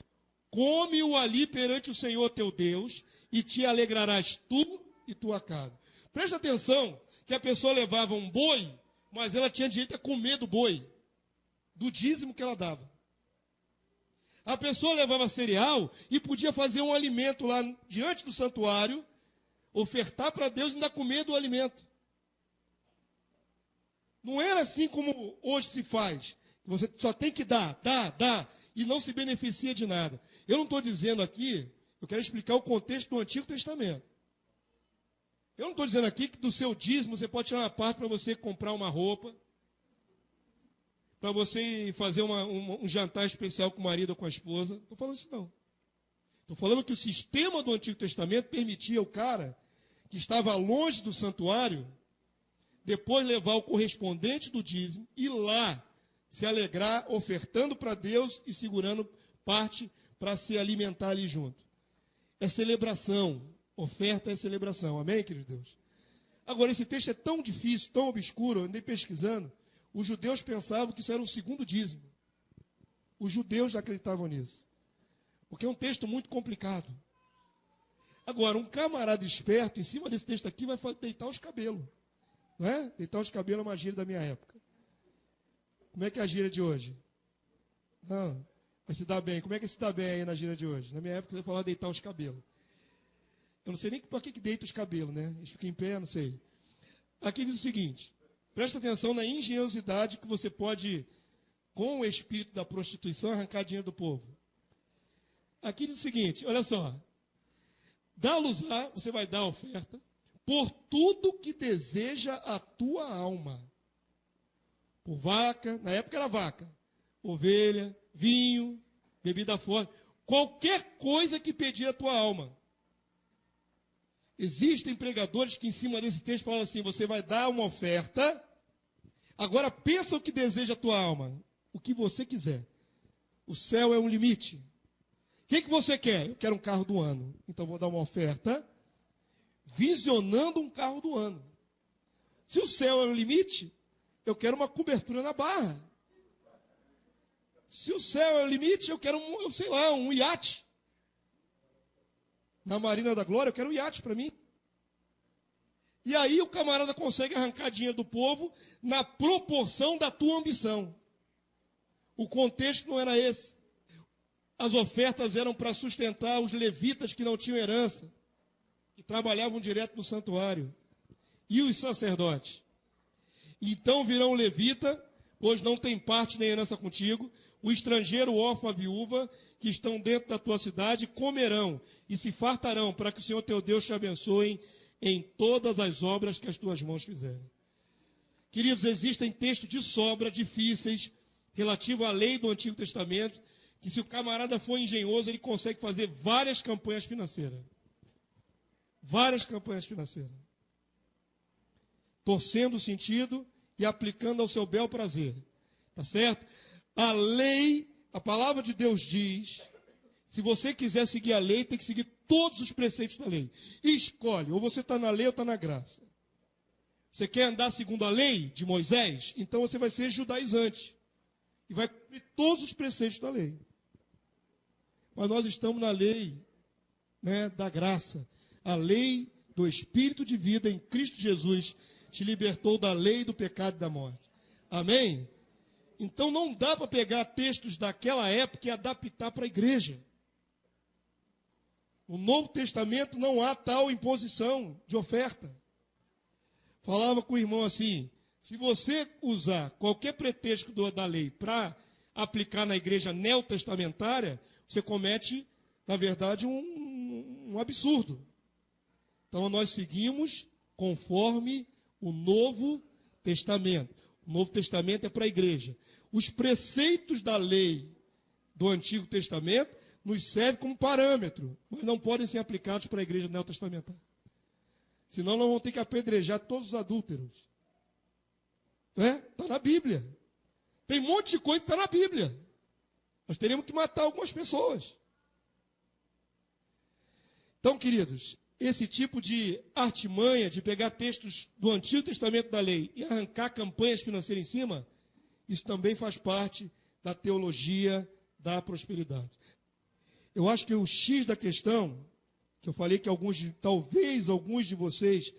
Come-o ali perante o Senhor teu Deus, e te alegrarás tu e tua casa. Presta atenção que a pessoa levava um boi, mas ela tinha direito a comer do boi, do dízimo que ela dava. A pessoa levava cereal e podia fazer um alimento lá diante do santuário, ofertar para Deus e ainda comer do alimento. Não era assim como hoje se faz. Você só tem que dar, e não se beneficia de nada. Eu não estou dizendo aqui, eu quero explicar o contexto do Antigo Testamento. Eu não estou dizendo aqui que do seu dízimo você pode tirar uma parte para você comprar uma roupa, para você fazer um jantar especial com o marido ou com a esposa. Não estou falando isso não. Estou falando que o sistema do Antigo Testamento permitia ao cara que estava longe do santuário, depois levar o correspondente do dízimo e lá se alegrar, ofertando para Deus e segurando parte para se alimentar ali junto. É celebração. Oferta é celebração. Amém, querido Deus? Agora, esse texto é tão difícil, tão obscuro, eu andei pesquisando. Os judeus pensavam que isso era um segundo dízimo. Os judeus acreditavam nisso. Porque é um texto muito complicado. Agora, um camarada esperto, em cima desse texto aqui, vai deitar os cabelos. Não é? Deitar os cabelos é uma gíria da minha época. Como é que é a gíria de hoje? Não, vai se dar bem. Como é que se dá bem aí na gíria de hoje? Na minha época, eu ia falar deitar os cabelos. Eu não sei nem por que deita os cabelos, né? Eles ficam em pé, não sei. Aqui diz o seguinte. Presta atenção na engenhosidade que você pode, com o espírito da prostituição, arrancar dinheiro do povo. Aqui diz o seguinte, olha só. Dá-los lá, você vai dar a oferta, por tudo que deseja a tua alma. Por vaca, na época era vaca, ovelha, vinho, bebida forte, qualquer coisa que pedir a tua alma. Existem pregadores que em cima desse texto falam assim, você vai dar uma oferta, agora pensa o que deseja a tua alma, o que você quiser. O céu é um limite. O que você quer? Eu quero um carro do ano. Então vou dar uma oferta, visionando um carro do ano. Se o céu é um limite, eu quero uma cobertura na barra. Se o céu é o limite, eu quero um iate. Na Marina da Glória, eu quero um iate para mim. E aí o camarada consegue arrancar dinheiro do povo na proporção da tua ambição. O contexto não era esse. As ofertas eram para sustentar os levitas que não tinham herança, que trabalhavam direto no santuário, e os sacerdotes. Então virão o levita, pois não tem parte nem herança contigo, o estrangeiro, o órfão, a viúva, que estão dentro da tua cidade, comerão e se fartarão, para que o Senhor teu Deus te abençoe em todas as obras que as tuas mãos fizerem. Queridos, existem textos de sobra difíceis, relativos à lei do Antigo Testamento, que se o camarada for engenhoso, ele consegue fazer várias campanhas financeiras. Várias campanhas financeiras. Torcendo o sentido e aplicando ao seu bel prazer. Tá certo? A lei, a palavra de Deus diz, se você quiser seguir a lei, tem que seguir todos os preceitos da lei. E escolhe, ou você está na lei ou está na graça. Você quer andar segundo a lei de Moisés? Então você vai ser judaizante. E vai cumprir todos os preceitos da lei. Mas nós estamos na lei, né, da graça. A lei do Espírito de vida em Cristo Jesus te libertou da lei do pecado e da morte. Amém? Então não dá para pegar textos daquela época e adaptar para a igreja. No Novo Testamento não há tal imposição de oferta. Falava com o irmão assim, se você usar qualquer pretexto da lei para aplicar na igreja neotestamentária, você comete, na verdade, um absurdo. Então nós seguimos conforme o Novo Testamento. O Novo Testamento é para a igreja. Os preceitos da lei do Antigo Testamento nos servem como parâmetro, mas não podem ser aplicados para a igreja neotestamentária. Senão nós vamos ter que apedrejar todos os adúlteros. Está na Bíblia. Tem um monte de coisa que está na Bíblia. Nós teremos que matar algumas pessoas. Então, queridos, esse tipo de artimanha de pegar textos do Antigo Testamento da lei e arrancar campanhas financeiras em cima, isso também faz parte da teologia da prosperidade. Eu acho que o X da questão, que eu falei que talvez alguns de vocês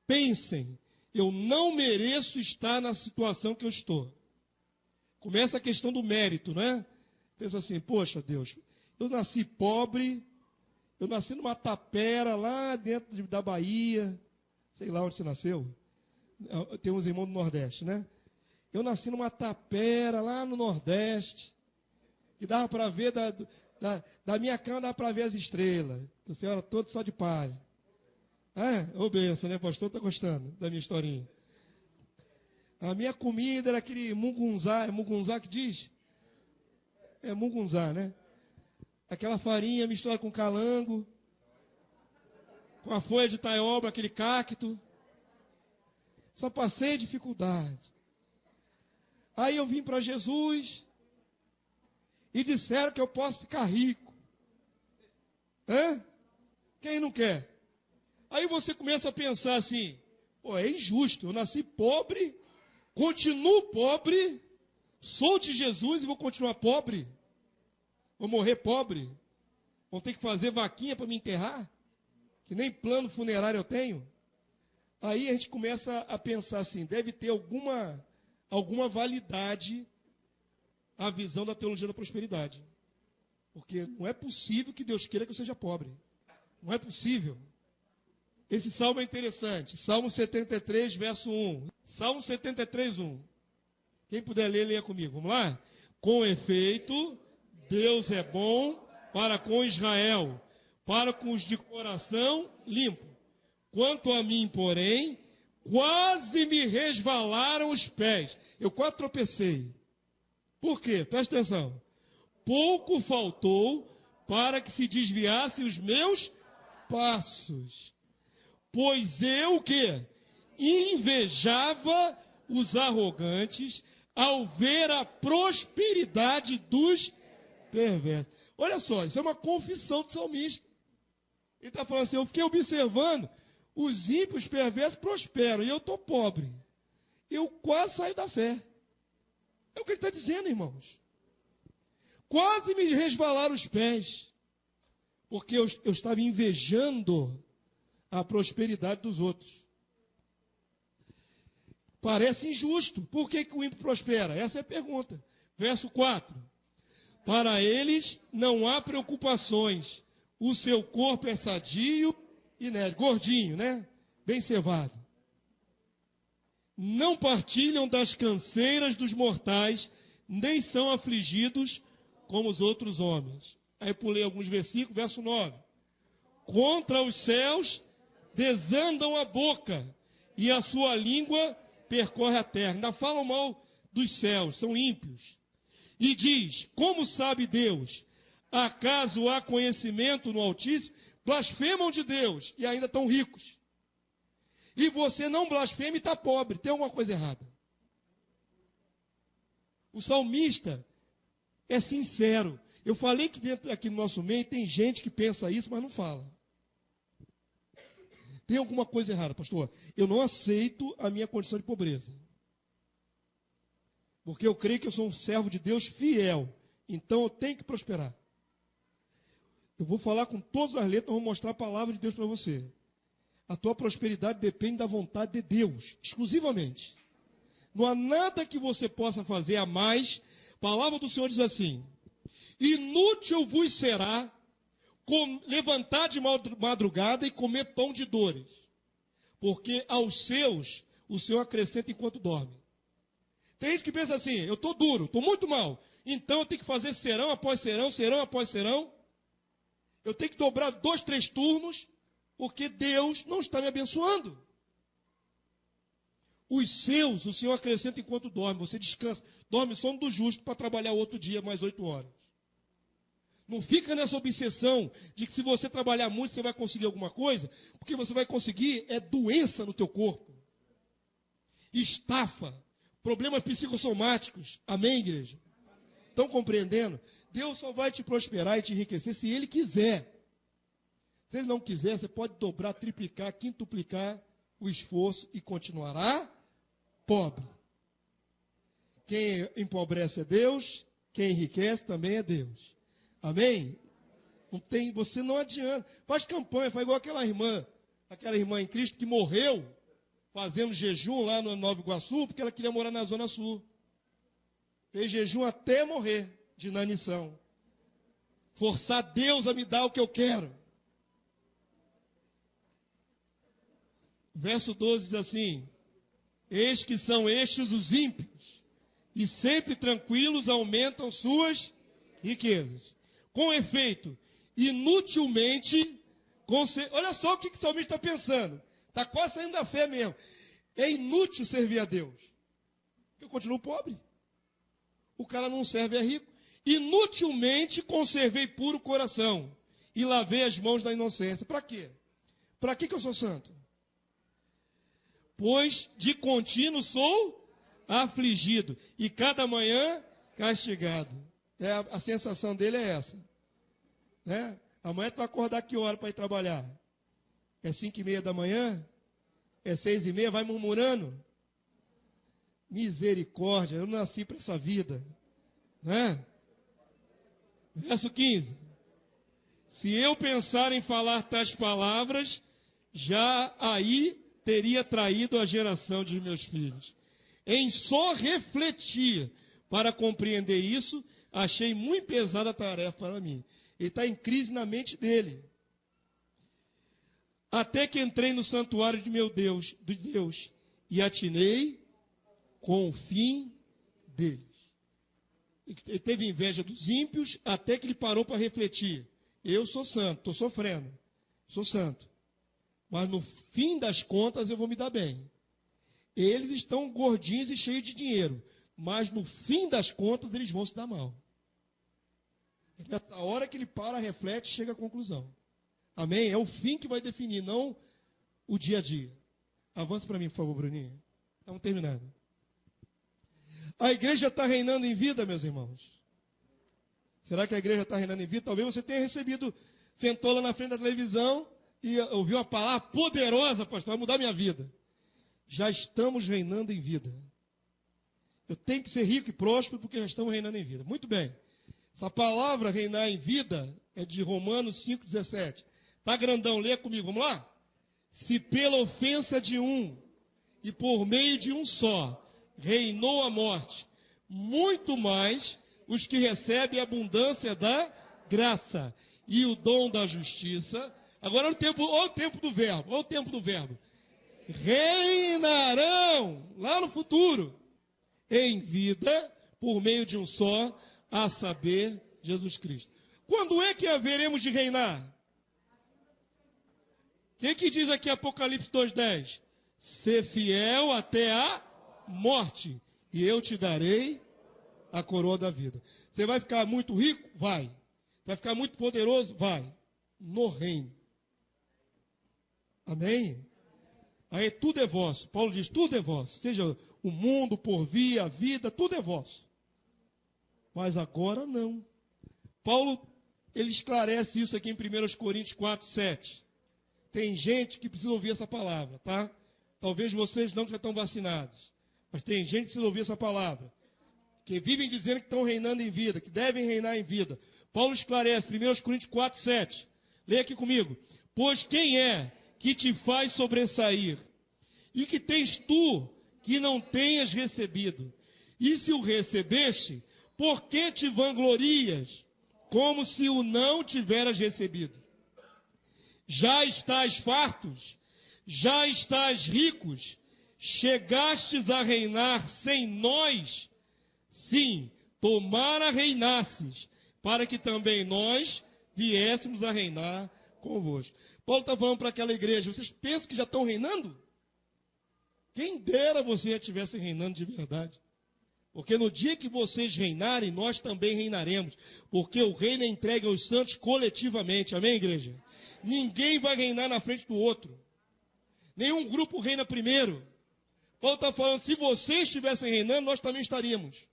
pensem, eu não mereço estar na situação que eu estou. Começa a questão do mérito, né? Pensa assim, poxa Deus, eu nasci pobre, eu nasci numa tapera lá dentro da Bahia, sei lá onde você nasceu, tem uns irmãos do Nordeste, né? Eu nasci numa tapera lá no Nordeste, que dava para ver, da minha cama dava para ver as estrelas, a senhora toda só de palha. Ô benção, né, pastor? Está gostando da minha historinha. A minha comida era aquele mugunzá, é mugunzá que diz? É mugunzá, né? Aquela farinha misturada com calango, com a folha de taioba, aquele cacto. Só passei dificuldade. Aí eu vim para Jesus e disseram que eu posso ficar rico. Quem não quer? Aí você começa a pensar assim, pô, é injusto, eu nasci pobre, continuo pobre, sou de Jesus e vou continuar pobre? Vou morrer pobre? Vão ter que fazer vaquinha para me enterrar? Que nem plano funerário eu tenho? Aí a gente começa a pensar assim, deve ter alguma validade a visão da teologia da prosperidade. Porque não é possível que Deus queira que eu seja pobre. Não é possível. Esse salmo é interessante. Salmo 73, verso 1. Salmo 73, 1. Quem puder ler, leia comigo. Vamos lá? Com efeito, Deus é bom para com Israel, para com os de coração limpo. Quanto a mim, porém, quase me resvalaram os pés. Eu quase tropecei. Por quê? Presta atenção. Pouco faltou para que se desviassem os meus passos. Pois eu o quê? Invejava os arrogantes ao ver a prosperidade dos perversos. Olha só, isso é uma confissão do salmista. Ele está falando assim, eu fiquei observando, os ímpios perversos prosperam e eu estou pobre. Eu quase saio da fé. É o que ele está dizendo, irmãos. Quase me resvalaram os pés. Porque eu estava invejando a prosperidade dos outros. Parece injusto. Por que o ímpio prospera? Essa é a pergunta. Verso 4. Para eles não há preocupações. O seu corpo é sadio e gordinho, né? Bem cevado. Não partilham das canseiras dos mortais, nem são afligidos como os outros homens. Aí pulei alguns versículos, verso 9. Contra os céus desandam a boca, e a sua língua percorre a terra. Ainda falam mal dos céus, são ímpios. E diz, como sabe Deus? Acaso há conhecimento no Altíssimo? Blasfemam de Deus e ainda estão ricos. E você não blasfema e está pobre. Tem alguma coisa errada. O salmista é sincero. Eu falei que dentro aqui no nosso meio tem gente que pensa isso, mas não fala. Tem alguma coisa errada, pastor? Eu não aceito a minha condição de pobreza. Porque eu creio que eu sou um servo de Deus fiel. Então eu tenho que prosperar. Eu vou falar com todas as letras, vou mostrar a palavra de Deus para você. A tua prosperidade depende da vontade de Deus, exclusivamente. Não há nada que você possa fazer a mais. A palavra do Senhor diz assim, inútil vos será levantar de madrugada e comer pão de dores, porque aos seus o Senhor acrescenta enquanto dorme. Tem gente que pensa assim, eu estou duro, estou muito mal, então eu tenho que fazer serão após serão, serão após serão, eu tenho que dobrar 2, 3 turnos, porque Deus não está me abençoando. Os seus, o Senhor acrescenta enquanto dorme, você descansa, dorme sono do justo para trabalhar outro dia mais 8 horas. Não fica nessa obsessão de que se você trabalhar muito, você vai conseguir alguma coisa, porque você vai conseguir doença no teu corpo. Estafa, problemas psicossomáticos. Amém, igreja? Estão compreendendo? Deus só vai te prosperar e te enriquecer se Ele quiser. Se Ele não quiser, você pode dobrar, triplicar, quintuplicar o esforço e continuará pobre. Quem empobrece é Deus, quem enriquece também é Deus. Amém? Você não adianta. Faz campanha, faz igual aquela irmã em Cristo que morreu fazendo jejum lá no Nova Iguaçu, porque ela queria morar na Zona Sul. Fez jejum até morrer de inanição. Forçar Deus a me dar o que eu quero. Verso 12 diz assim: eis que são estes os ímpios, e sempre tranquilos aumentam suas riquezas. Com efeito, inutilmente, olha só o que o salmista está pensando. Está quase saindo da fé mesmo. É inútil servir a Deus. Eu continuo pobre. O cara não serve, é rico. Inutilmente conservei puro o coração e lavei as mãos da inocência. Para quê? Para que eu sou santo? Pois de contínuo sou afligido e cada manhã castigado. A sensação dele é essa. Né? Amanhã tu vai acordar que hora para ir trabalhar? É 5:30 da manhã? É 6:30? Vai murmurando? Misericórdia, eu não nasci para essa vida. Né? Verso 15. Se eu pensar em falar tais palavras, já aí teria traído a geração de meus filhos. Em só refletir para compreender isso, achei muito pesada a tarefa para mim. Ele está em crise na mente dele. Até que entrei no santuário de meu Deus, e atinei com o fim deles. Ele teve inveja dos ímpios, até que ele parou para refletir. Eu sou santo, estou sofrendo, sou santo. Mas no fim das contas eu vou me dar bem. Eles estão gordinhos e cheios de dinheiro, mas no fim das contas eles vão se dar mal. Nessa hora que ele para, reflete, chega à conclusão. Amém? É o fim que vai definir, não o dia a dia. Avança para mim, por favor, Bruninho. Estamos terminando. A igreja está reinando em vida, meus irmãos? Será que a igreja está reinando em vida? Talvez você tenha recebido, sentou lá na frente da televisão e ouviu uma palavra poderosa, pastor, vai mudar minha vida. Já estamos reinando em vida. Eu tenho que ser rico e próspero porque já estamos reinando em vida. Muito bem. Essa palavra reinar em vida é de Romanos 5,17. Está grandão, lê comigo, vamos lá? Se pela ofensa de um e por meio de um só reinou a morte, muito mais os que recebem a abundância da graça e o dom da justiça. Agora olha o tempo do verbo, olha o tempo do verbo. Reinarão, lá no futuro, em vida, por meio de um só, a saber, Jesus Cristo. Quando é que haveremos de reinar? O que diz aqui Apocalipse 2,10? Ser fiel até a morte, e eu te darei a coroa da vida. Você vai ficar muito rico? Vai. Vai ficar muito poderoso? Vai. No reino. Amém? Aí tudo é vosso. Paulo diz, tudo é vosso. Seja o mundo, o porvir, a vida, tudo é vosso. Mas agora não. Paulo, ele esclarece isso aqui em 1 Coríntios 4:7. Tem gente que precisa ouvir essa palavra, tá? Talvez vocês não que já estão vacinados. Mas tem gente que precisa ouvir essa palavra. Que vivem dizendo que estão reinando em vida, que devem reinar em vida. Paulo esclarece, 1 Coríntios 4:7. Leia aqui comigo. Pois quem é que te faz sobressair? E que tens tu que não tenhas recebido? E se o recebeste, por que te vanglorias, como se o não tiveras recebido? Já estás fartos, já estás ricos, chegastes a reinar sem nós? Sim, tomara reinasses, para que também nós viéssemos a reinar convosco. Paulo está falando para aquela igreja, vocês pensam que já estão reinando? Quem dera vocês já estivessem reinando de verdade. Porque no dia que vocês reinarem, nós também reinaremos. Porque o reino é entregue aos santos coletivamente. Amém, igreja? Ninguém vai reinar na frente do outro. Nenhum grupo reina primeiro. Paulo está falando, se vocês estivessem reinando, nós também estaríamos.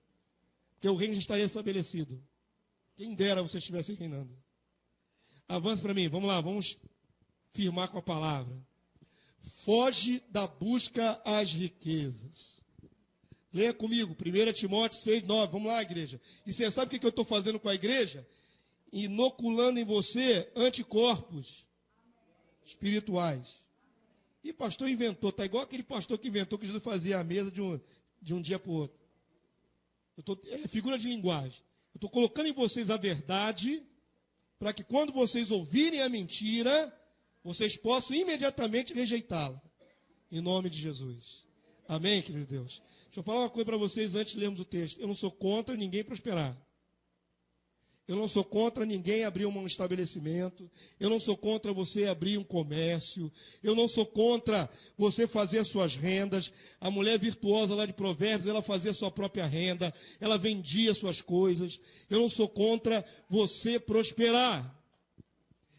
Porque o reino já estaria estabelecido. Quem dera vocês estivessem reinando. Avança para mim, vamos lá, vamos firmar com a palavra. Foge da busca às riquezas. Leia comigo, 1 Timóteo 6,9. Vamos lá, igreja. E você sabe o que eu estou fazendo com a igreja? Inoculando em você anticorpos espirituais. E pastor inventou, tá igual aquele pastor que inventou que Jesus fazia a mesa de um dia para o outro. É figura de linguagem. Eu estou colocando em vocês a verdade, para que quando vocês ouvirem a mentira, vocês possam imediatamente rejeitá-la. Em nome de Jesus. Amém, querido Deus? Deixa eu falar uma coisa para vocês antes de lermos o texto. Eu não sou contra ninguém prosperar. Eu não sou contra ninguém abrir um estabelecimento. Eu não sou contra você abrir um comércio. Eu não sou contra você fazer as suas rendas. A mulher virtuosa lá de Provérbios, ela fazia a sua própria renda. Ela vendia suas coisas. Eu não sou contra você prosperar.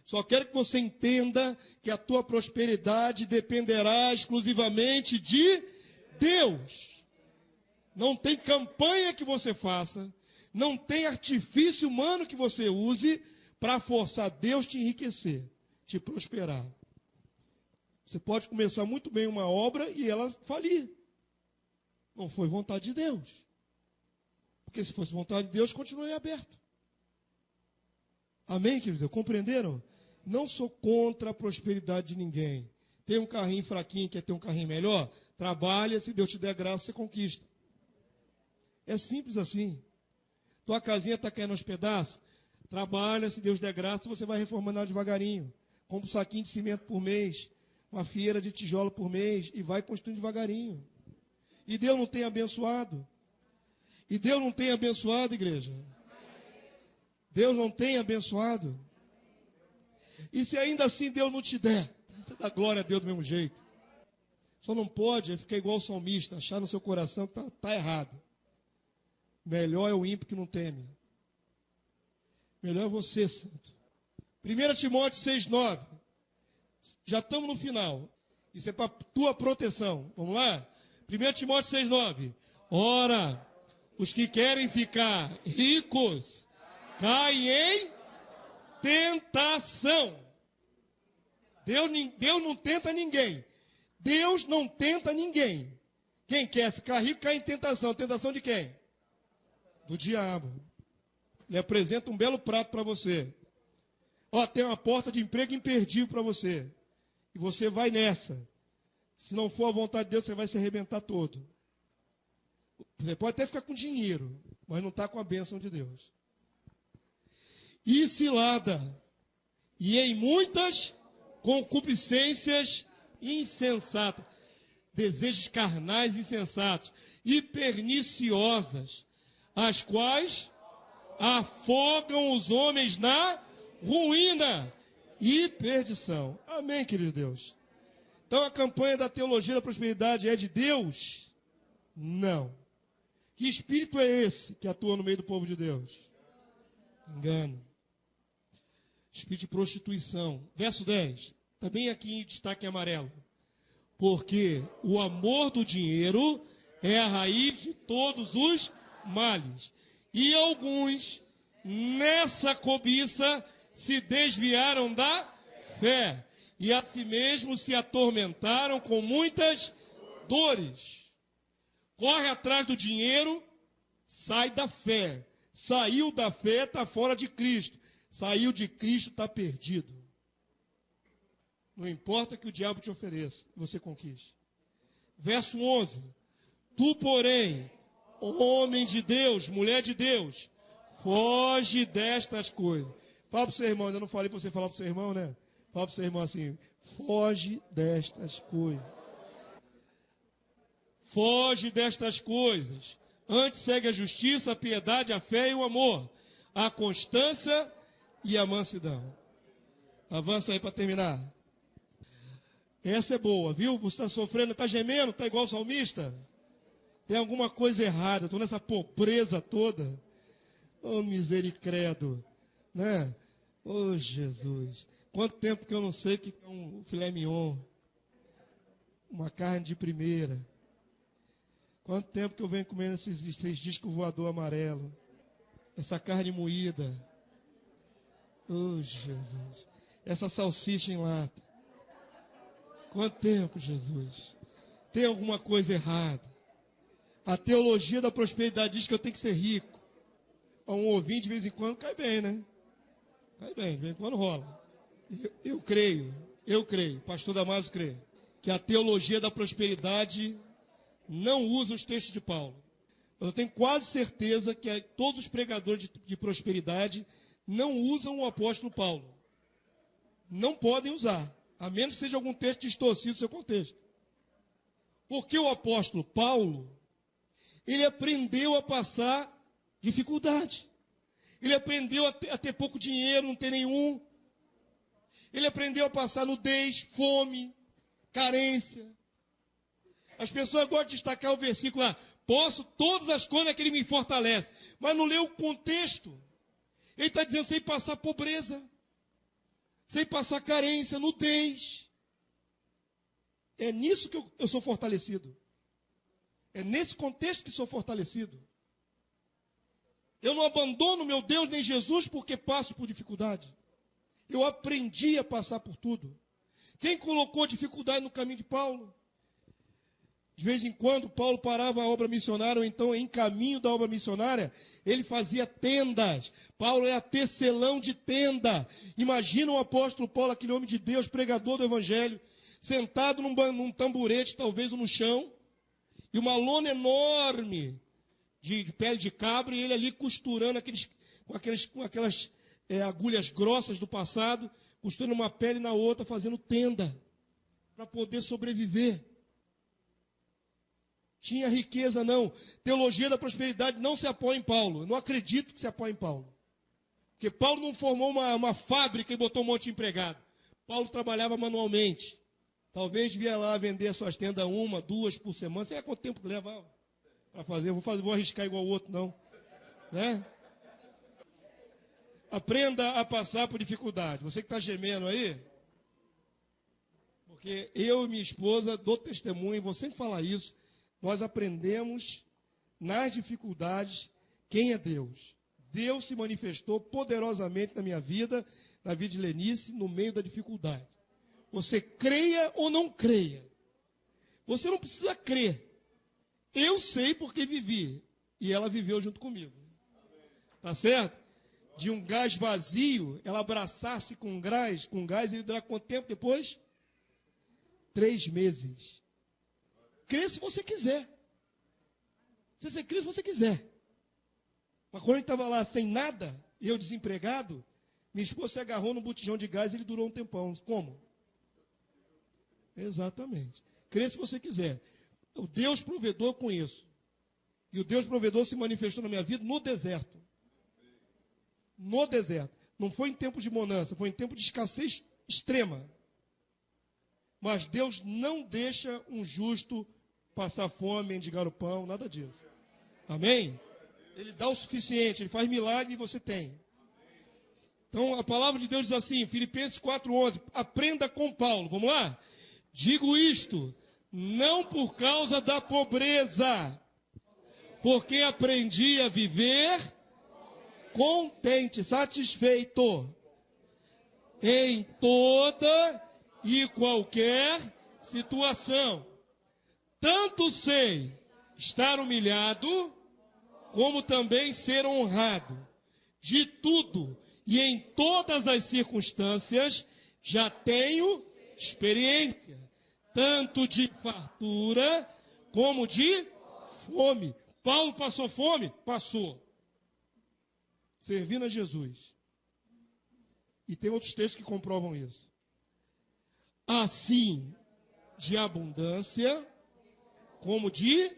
Só quero que você entenda que a tua prosperidade dependerá exclusivamente de Deus. Não tem campanha que você faça. Não tem artifício humano que você use para forçar Deus te enriquecer, te prosperar. Você pode começar muito bem uma obra e ela falir. Não foi vontade de Deus. Porque se fosse vontade de Deus, continuaria aberto. Amém, querido? Compreenderam? Não sou contra a prosperidade de ninguém. Tem um carrinho fraquinho, quer ter um carrinho melhor? Trabalha, se Deus te der graça, você conquista. É simples assim. Tua casinha está caindo aos pedaços? Trabalha, se Deus der graça, você vai reformando ela devagarinho. Compra um saquinho de cimento por mês, uma fieira de tijolo por mês e vai construindo devagarinho. E Deus não tem abençoado? E Deus não tem abençoado, igreja? Deus não tem abençoado? E se ainda assim Deus não te der, você dá glória a Deus do mesmo jeito. Só não pode ficar igual o salmista, achar no seu coração que está errado. Melhor é o ímpio que não teme. Melhor é você, santo. 1 Timóteo 6,9. Já estamos no final. Isso é para tua proteção. Vamos lá? 1 Timóteo 6,9. Ora, os que querem ficar ricos caem em tentação. Deus não tenta ninguém. Deus não tenta ninguém. Quem quer ficar rico cai em tentação. Tentação de quem? Do diabo. Ele apresenta um belo prato para você. Ó, tem uma porta de emprego imperdível para você. E você vai nessa. Se não for a vontade de Deus, você vai se arrebentar todo. Você pode até ficar com dinheiro, mas não está com a bênção de Deus. E cilada. E em muitas concupiscências insensatas. Desejos carnais insensatos. E perniciosas. As quais afogam os homens na ruína e perdição. Amém, querido Deus? Então a campanha da teologia da prosperidade é de Deus? Não. Que espírito é esse que atua no meio do povo de Deus? Engano. Espírito de prostituição. Verso 10. Também aqui em destaque amarelo. Porque o amor do dinheiro é a raiz de todos os males. E alguns, nessa cobiça, se desviaram da fé. E a si mesmos se atormentaram com muitas dores. Corre atrás do dinheiro, sai da fé. Saiu da fé, está fora de Cristo. Saiu de Cristo, está perdido. Não importa que o diabo te ofereça, você conquiste. Verso 11. Tu, porém, homem de Deus, mulher de Deus, foge destas coisas. Fala para o seu irmão, ainda não falei para você falar para o seu irmão, né? Fala para o seu irmão assim, foge destas coisas. Foge destas coisas. Antes segue a justiça, a piedade, a fé e o amor. A constância e a mansidão. Avança aí para terminar. Essa é boa, viu? Você está sofrendo, está gemendo, está igual o salmista? Tem alguma coisa errada, estou nessa pobreza toda. Oh, misericredo, né? Oh, Jesus. Quanto tempo que eu não sei o que é um filé mignon. Uma carne de primeira. Quanto tempo que eu venho comendo esses discos voador amarelo. Essa carne moída. Oh, Jesus. Essa salsicha em lata. Quanto tempo, Jesus? Tem alguma coisa errada. A teologia da prosperidade diz que eu tenho que ser rico. Um ouvinte, de vez em quando, cai bem, né? Cai bem, de vez em quando rola. Eu creio. Pastor Damaso crê. que a teologia da prosperidade não usa os textos de Paulo. Mas eu tenho quase certeza que todos os pregadores de prosperidade não usam o apóstolo Paulo. Não podem usar, a menos que seja algum texto distorcido do seu contexto. Porque o apóstolo Paulo, ele aprendeu a passar dificuldade. Ele aprendeu a ter pouco dinheiro, não ter nenhum. Ele aprendeu a passar nudez, fome, carência. As pessoas gostam de destacar o versículo lá, posso todas as coisas que ele me fortalece. Mas não lê o contexto. Ele está dizendo sem passar pobreza, sem passar carência, nudez. É nisso que eu sou fortalecido. É nesse contexto que sou fortalecido. Eu não abandono meu Deus nem Jesus porque passo por dificuldade. Eu aprendi a passar por tudo. Quem colocou dificuldade no caminho de Paulo? De vez em quando, Paulo parava a obra missionária, ou então, em caminho da obra missionária, ele fazia tendas. Paulo era tecelão de tenda. Imagina o apóstolo Paulo, aquele homem de Deus, pregador do evangelho, sentado num tamborete, talvez, no chão, e uma lona enorme de pele de cabra, e ele ali costurando com aquelas agulhas grossas do passado, costurando uma pele na outra, fazendo tenda, para poder sobreviver. Tinha riqueza, não. Teologia da prosperidade não se apoia em Paulo. Eu não acredito que se apoie em Paulo. Porque Paulo não formou uma fábrica e botou um monte de empregado. Paulo trabalhava manualmente. Talvez devia lá vender as suas tendas 1, 2 por semana. Sei lá quanto tempo que leva para fazer. Vou arriscar igual o outro, não. Né? Aprenda a passar por dificuldade. Você que está gemendo aí, porque eu e minha esposa dou testemunho, e vou sempre falar isso, nós aprendemos nas dificuldades quem é Deus. Deus se manifestou poderosamente na minha vida, na vida de Lenice, no meio da dificuldade. Você creia ou não creia. Você não precisa crer. Eu sei porque vivi. E ela viveu junto comigo. Tá certo? De um gás vazio, ela abraçar-se com gás, ele durar quanto tempo depois? 3 meses. Crê se você quiser. Se você crê se você quiser. Mas quando a gente estava lá sem nada, e eu desempregado, minha esposa se agarrou no botijão de gás e ele durou um tempão. Como? Exatamente. Crê se você quiser. O Deus provedor eu conheço. E o Deus provedor se manifestou na minha vida no deserto. No deserto. Não foi em tempo de bonança, foi em tempo de escassez extrema. Mas Deus não deixa um justo passar fome, mendigar o pão, nada disso. Amém? Ele dá o suficiente, ele faz milagre e você tem. Então, a palavra de Deus diz assim, Filipenses 4:11, aprenda com Paulo, vamos lá? Digo isto, não por causa da pobreza, porque aprendi a viver contente, satisfeito, em toda e qualquer situação. Tanto sei estar humilhado, como também ser honrado. De tudo e em todas as circunstâncias, já tenho experiência, tanto de fartura, como de fome. Paulo passou fome? Passou. Servindo a Jesus. E tem outros textos que comprovam isso. Assim, de abundância, como de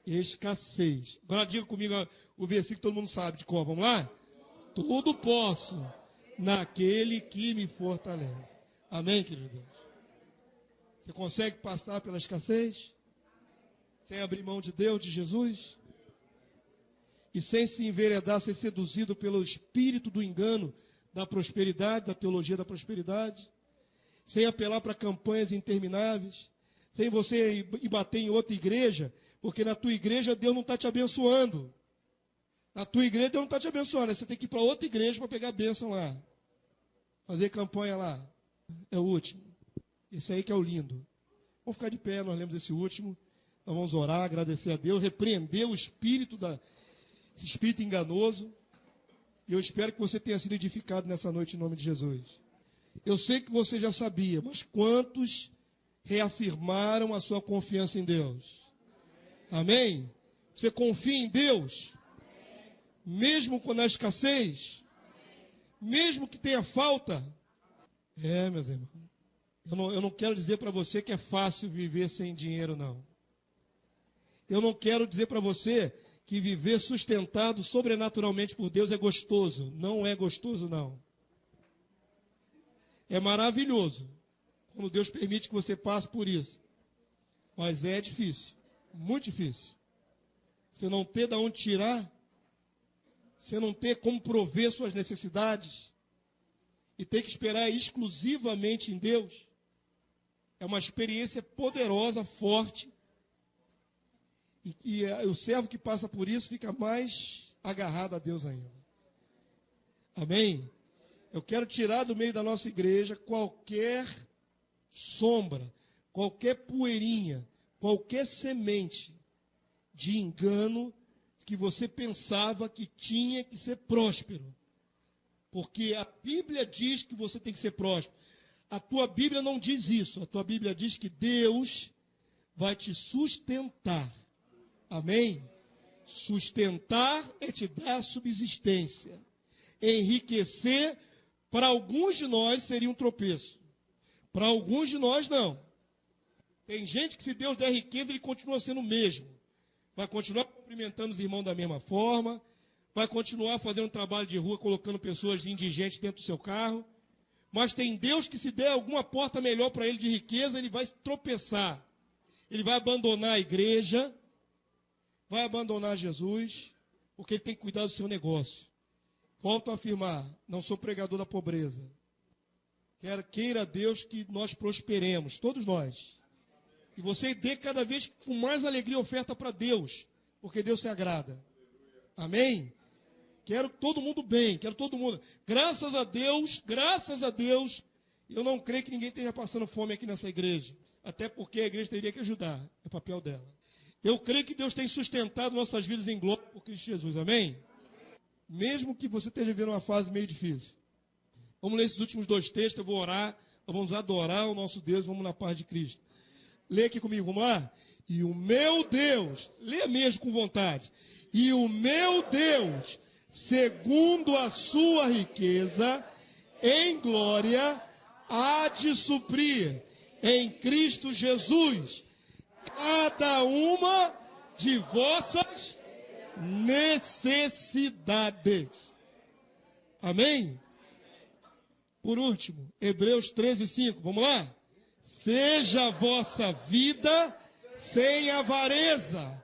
escassez. Agora diga comigo o versículo que todo mundo sabe de qual. Vamos lá? Tudo posso naquele que me fortalece. Amém, querido Deus? Você consegue passar pela escassez? Sem abrir mão de Deus, de Jesus? E sem se enveredar, ser seduzido pelo espírito do engano, da prosperidade, da teologia da prosperidade? Sem apelar para campanhas intermináveis? Sem você ir bater em outra igreja, porque na tua igreja Deus não está te abençoando. Na tua igreja Deus não está te abençoando. Você tem que ir para outra igreja para pegar a bênção lá. Fazer campanha lá. É o último. Esse aí que é o lindo. Vamos ficar de pé, nós lemos esse último. Nós vamos orar, agradecer a Deus, repreender o espírito esse espírito enganoso. E eu espero que você tenha sido edificado nessa noite em nome de Jesus. Eu sei que você já sabia, mas quantos reafirmaram a sua confiança em Deus? Amém? Você confia em Deus? Mesmo quando há escassez? Mesmo que tenha falta? Meus irmãos. Eu não quero dizer para você que é fácil viver sem dinheiro, não. Eu não quero dizer para você que viver sustentado sobrenaturalmente por Deus é gostoso. Não é gostoso, não. É maravilhoso quando Deus permite que você passe por isso. Mas é difícil, muito difícil. Você não ter de onde tirar, você não ter como prover suas necessidades e ter que esperar exclusivamente em Deus. É uma experiência poderosa, forte. E o servo que passa por isso fica mais agarrado a Deus ainda. Amém? Eu quero tirar do meio da nossa igreja qualquer sombra, qualquer poeirinha, qualquer semente de engano que você pensava que tinha que ser próspero. Porque a Bíblia diz que você tem que ser próspero. A tua Bíblia não diz isso. A tua Bíblia diz que Deus vai te sustentar. Amém? Sustentar é te dar subsistência. Enriquecer, para alguns de nós, seria um tropeço. Para alguns de nós, não. Tem gente que, se Deus der riqueza, ele continua sendo o mesmo. Vai continuar cumprimentando os irmãos da mesma forma. Vai continuar fazendo trabalho de rua, colocando pessoas indigentes dentro do seu carro. Mas tem Deus que, se der alguma porta melhor para ele de riqueza, ele vai tropeçar. Ele vai abandonar a igreja, vai abandonar Jesus, porque ele tem que cuidar do seu negócio. Volto a afirmar, não sou pregador da pobreza. Queira Deus que nós prosperemos, todos nós. E você dê cada vez com mais alegria oferta para Deus, porque Deus se agrada. Amém? Quero todo mundo bem, quero todo mundo. Graças a Deus, eu não creio que ninguém esteja passando fome aqui nessa igreja. Até porque a igreja teria que ajudar, é papel dela. Eu creio que Deus tem sustentado nossas vidas em glória por Cristo Jesus, amém? Mesmo que você esteja vivendo uma fase meio difícil. Vamos ler esses últimos 2 textos, eu vou orar, vamos adorar o nosso Deus, vamos na paz de Cristo. Lê aqui comigo, vamos lá? E o meu Deus, lê mesmo com vontade. E o meu Deus, segundo a sua riqueza, em glória, há de suprir em Cristo Jesus cada uma de vossas necessidades. Amém? Por último, Hebreus 13:5, vamos lá? Seja a vossa vida sem avareza,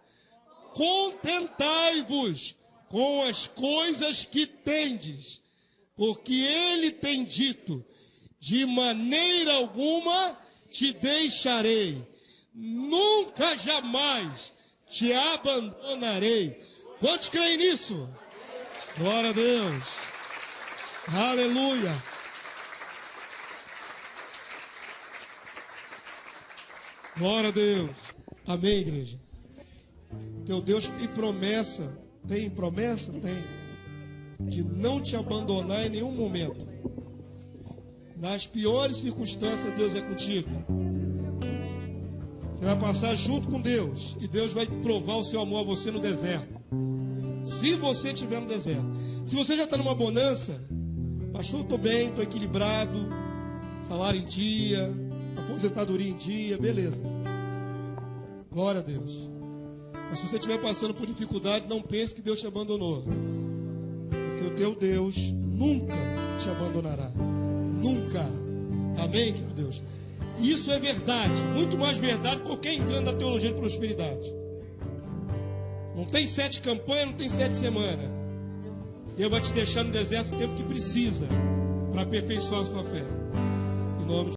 contentai-vos com as coisas que tendes, porque ele tem dito, de maneira alguma te deixarei, nunca jamais te abandonarei. Quantos creem nisso? Glória a Deus. Aleluia. Glória a Deus. Amém, igreja. Teu Deus tem promessa. Tem promessa? Tem. De não te abandonar em nenhum momento. Nas piores circunstâncias, Deus é contigo. Você vai passar junto com Deus. E Deus vai provar o seu amor a você no deserto. Se você estiver no deserto. Se você já está numa bonança, pastor, eu estou bem, estou equilibrado, salário em dia, aposentadoria em dia, beleza. Glória a Deus. Mas se você estiver passando por dificuldade, não pense que Deus te abandonou. Porque o teu Deus nunca te abandonará. Nunca. Amém, querido Deus? Isso é verdade. Muito mais verdade que qualquer engano da teologia de prosperidade. Não tem 7 campanhas, não tem 7 semanas. Deus vai te deixar no deserto o tempo que precisa para aperfeiçoar a sua fé. Em nome de